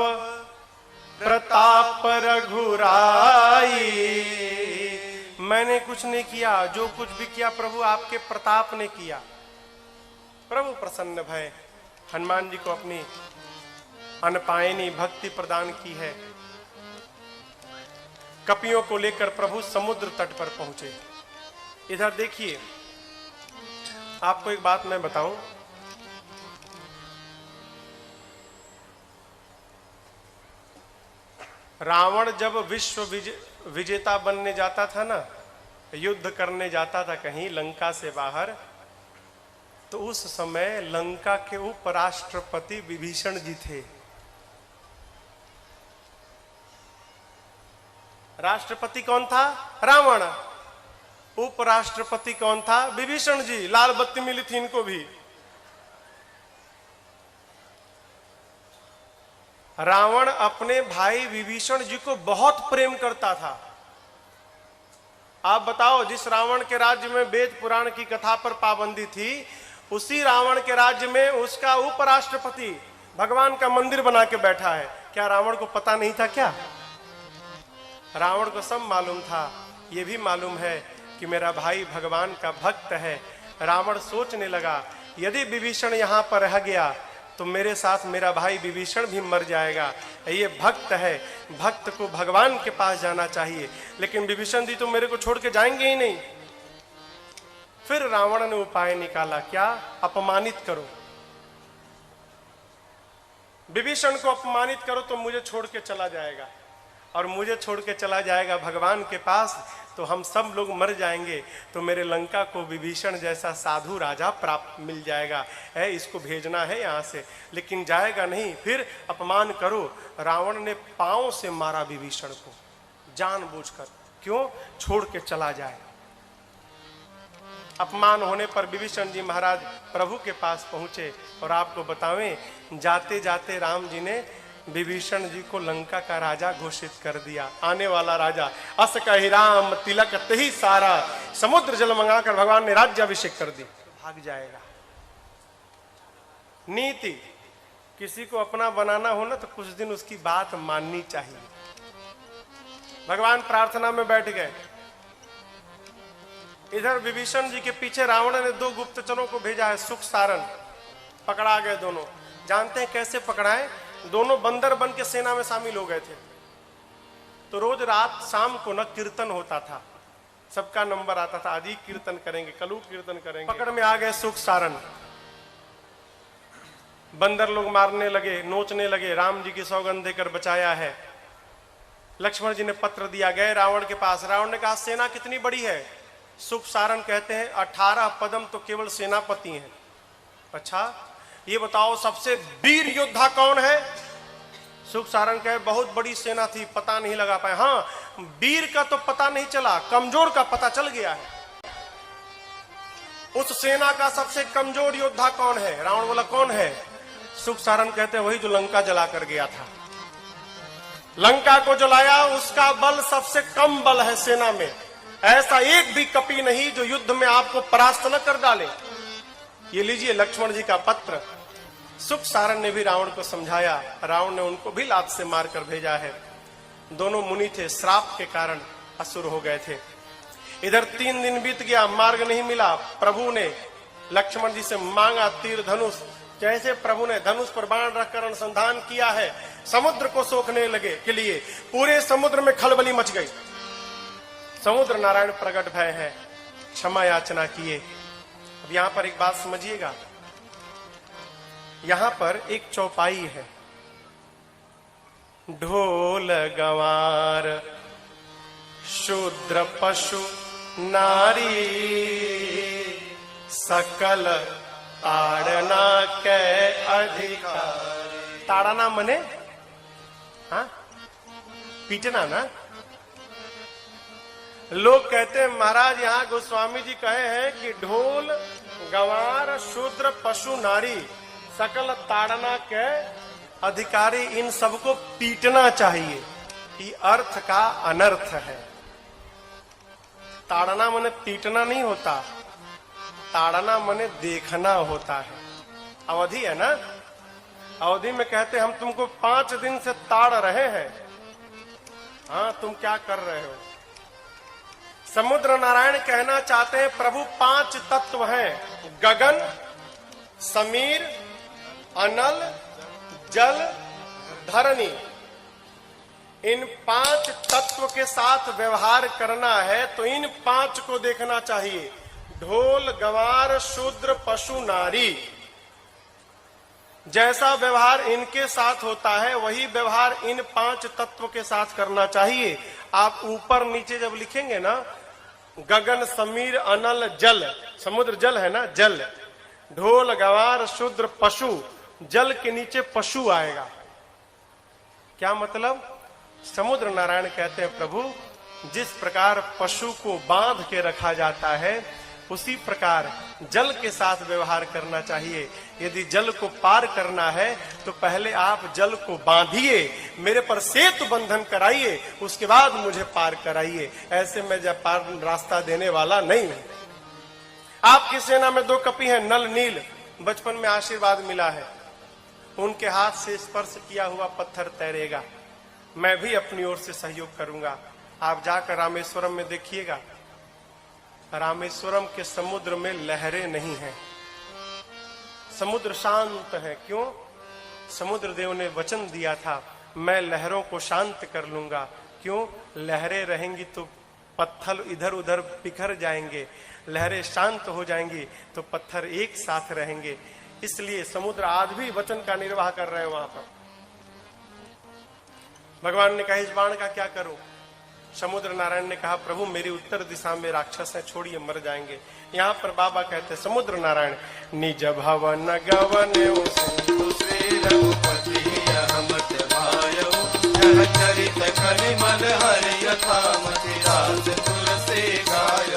प्रताप रघुराई। मैंने कुछ नहीं किया, जो कुछ भी किया प्रभु आपके प्रताप ने किया। प्रभु प्रसन्न भय हनुमान जी को अपनी अनपायनी भक्ति प्रदान की है। कपियों को लेकर प्रभु समुद्र तट पर पहुंचे। इधर देखिए, आपको एक बात मैं बताऊं, रावण जब विश्व विजेता बनने जाता था ना, युद्ध करने जाता था कहीं लंका से बाहर, तो उस समय लंका के उपराष्ट्रपति विभीषण जी थे। राष्ट्रपति कौन था? रावण। उपराष्ट्रपति कौन था? विभीषण जी। लाल बत्ती मिली थी इनको भी। रावण अपने भाई विभीषण जी को बहुत प्रेम करता था। आप बताओ, जिस रावण के राज्य में वेद पुराण की कथा पर पाबंदी थी, उसी रावण के राज्य में उसका उपराष्ट्रपति भगवान का मंदिर बना के बैठा है। क्या रावण को पता नहीं था क्या? रावण को सब मालूम था। यह भी मालूम है कि मेरा भाई भगवान का भक्त है। रावण सोचने लगा, यदि विभीषण यहां पर रह गया तो मेरे साथ मेरा भाई विभीषण भी मर जाएगा। ये भक्त है, भक्त को भगवान के पास जाना चाहिए, लेकिन विभीषण जी तो मेरे को छोड़ के जाएंगे ही नहीं। फिर रावण ने उपाय निकाला, क्या? अपमानित करो, विभीषण को अपमानित करो तो मुझे छोड़ के चला जाएगा, और मुझे छोड़ के चला जाएगा भगवान के पास तो हम सब लोग मर जाएंगे, तो मेरे लंका को विभीषण जैसा साधु राजा प्राप्त मिल जाएगा। है, इसको भेजना है यहाँ से, लेकिन जाएगा नहीं। फिर अपमान करो। रावण ने पांव से मारा विभीषण को जानबूझकर। क्यों? छोड़ के चला जाए। अपमान होने पर विभीषण जी महाराज प्रभु के पास पहुंचे, और आपको बतावें, जाते जाते राम जी ने विभीषण जी को लंका का राजा घोषित कर दिया। आने वाला राजा। अस कहि राम तिलक तही सारा, समुद्र जल मंगाकर भगवान ने राज्याभिषेक कर दी। भाग जाएगा। नीति, किसी को अपना बनाना हो ना तो कुछ दिन उसकी बात माननी चाहिए। भगवान प्रार्थना में बैठ गए। इधर विभीषण जी के पीछे रावण ने 2 गुप्तचरों को भेजा है, सुख सारण। पकड़ा गए दोनों। जानते हैं कैसे पकड़ाए? दोनों बंदर बन के सेना में शामिल हो गए थे। तो रोज रात शाम को न कीर्तन होता था, सबका नंबर आता था, आज ही कीर्तन करेंगे, कल कीर्तन करेंगे। पकड़ में आ गए सुख सारण। बंदर लोग मारने लगे, नोचने लगे। राम जी की सौगंध देकर बचाया है। लक्ष्मण जी ने पत्र दिया, गए रावण के पास। रावण ने कहा, सेना कितनी बड़ी है? सुख सारण कहते हैं 18 पदम तो केवल सेनापति हैं। अच्छा, ये बताओ सबसे वीर योद्धा कौन है? सुख सारण कहे, बहुत बड़ी सेना थी, पता नहीं लगा पाए। हाँ, वीर का तो पता नहीं चला, कमजोर का पता चल गया है। उस सेना का सबसे कमजोर योद्धा कौन है? रावण बोला, कौन है? सुख सारण कहते हैं, वही जो लंका जला कर गया था। लंका को जलाया, उसका बल सबसे कम बल है सेना में। ऐसा एक भी कपी नहीं जो युद्ध में आपको परास्त न कर डाले। ये लीजिए लक्ष्मण जी का पत्र। सुख सारण ने भी रावण को समझाया। रावण ने उनको भी लात से मारकर भेजा है। दोनों मुनि थे, श्राप के कारण असुर हो गए थे। इधर 3 दिन बीत गया, मार्ग नहीं मिला। प्रभु ने लक्ष्मण जी से मांगा तीर धनुष। जैसे प्रभु ने धनुष पर बाण रखकर अनुसंधान किया है, समुद्र को सोखने लगे के लिए पूरे समुद्र में खलबली मच गई। समुद्र नारायण प्रकट भय है, क्षमा याचना किए। अब यहां पर एक बात समझिएगा, यहां पर एक चौपाई है, ढोल गंवार शूद्र पशु नारी सकल ताड़ना के अधिकार। ताड़ना मने हाँ पीटना ना। लोग कहते हैं महाराज यहाँ गोस्वामी जी कहे हैं कि ढोल गंवार शूद्र पशु नारी सकल ताड़ना के अधिकारी, इन सबको पीटना चाहिए। ये अर्थ का अनर्थ है। ताड़ना मने पीटना नहीं होता, ताड़ना मने देखना होता है। अवधि है ना, अवधि में कहते हम तुमको 5 दिन से ताड़ रहे हैं, हाँ तुम क्या कर रहे हो। समुद्र नारायण कहना चाहते हैं प्रभु 5 तत्व हैं, गगन, समीर, अनल, जल, धरणी। इन 5 तत्व के साथ व्यवहार करना है तो इन 5 को देखना चाहिए। ढोल गंवार शूद्र पशु नारी, जैसा व्यवहार इनके साथ होता है वही व्यवहार इन 5 तत्व के साथ करना चाहिए। आप ऊपर नीचे जब लिखेंगे ना, गगन समीर अनल जल, समुद्र जल है ना, जल, ढोल गंवार शूद्र पशु, जल के नीचे पशु आएगा। क्या मतलब? समुद्र नारायण कहते हैं प्रभु जिस प्रकार पशु को बांध के रखा जाता है उसी प्रकार जल के साथ व्यवहार करना चाहिए। यदि जल को पार करना है तो पहले आप जल को बांधिए, मेरे पर सेतु बंधन कराइए, उसके बाद मुझे पार कराइए। ऐसे मैं जब पार रास्ता देने वाला नहीं हूं। आपकी सेना में 2 कपि हैं, नल नील, बचपन में आशीर्वाद मिला है, उनके हाथ से स्पर्श किया हुआ पत्थर तैरेगा। मैं भी अपनी ओर से सहयोग करूंगा। आप जाकर रामेश्वरम में देखिएगा, रामेश्वरम के समुद्र में लहरें नहीं हैं, समुद्र शांत है। क्यों? समुद्र देव ने वचन दिया था मैं लहरों को शांत कर लूंगा। क्यों? लहरें रहेंगी तो पत्थर इधर उधर बिखर जाएंगे, लहरें शांत हो जाएंगी तो पत्थर एक साथ रहेंगे। इसलिए समुद्र आज भी वचन का निर्वाह कर रहे हैं वहां पर। भगवान ने कहा इस बाण का क्या करूं? समुद्र नारायण ने कहा प्रभु मेरी उत्तर दिशा में राक्षस है, छोड़िए मर जाएंगे। यहाँ पर बाबा कहते समुद्र नारायण निज भवन गवन श्री रघुपति अहमत भायो यह चरित कलिमल हरि यथामति राज तुलसी गाय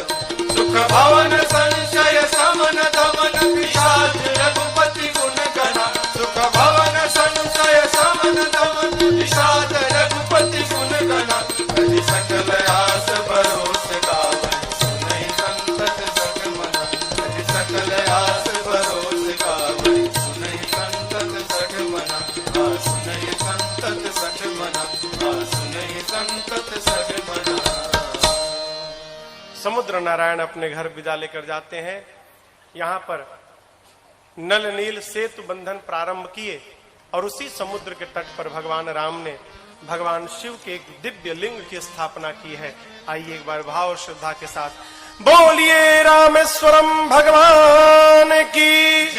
सुख भवन संशय समन दमन पिशाच रघुपति गुण गना सुख भवन संशय समन दमन पिशाच रघुपति गुण गना हरि सकल आस भरोस गावै सुनहि संतत सठ मना हरि सकल आस भरोस गावै सुनहि संतत सठ मना सुनहि संतत सठ मना सुनहि संतत सठ मना। समुद्र नारायण अपने घर विदा लेकर जाते हैं। यहाँ पर नल नील सेतु बंधन प्रारंभ किए और उसी समुद्र के तट पर भगवान राम ने भगवान शिव के एक दिव्य लिंग की स्थापना की है। आइए एक बार भाव और श्रद्धा के साथ बोलिए रामेश्वरम भगवान की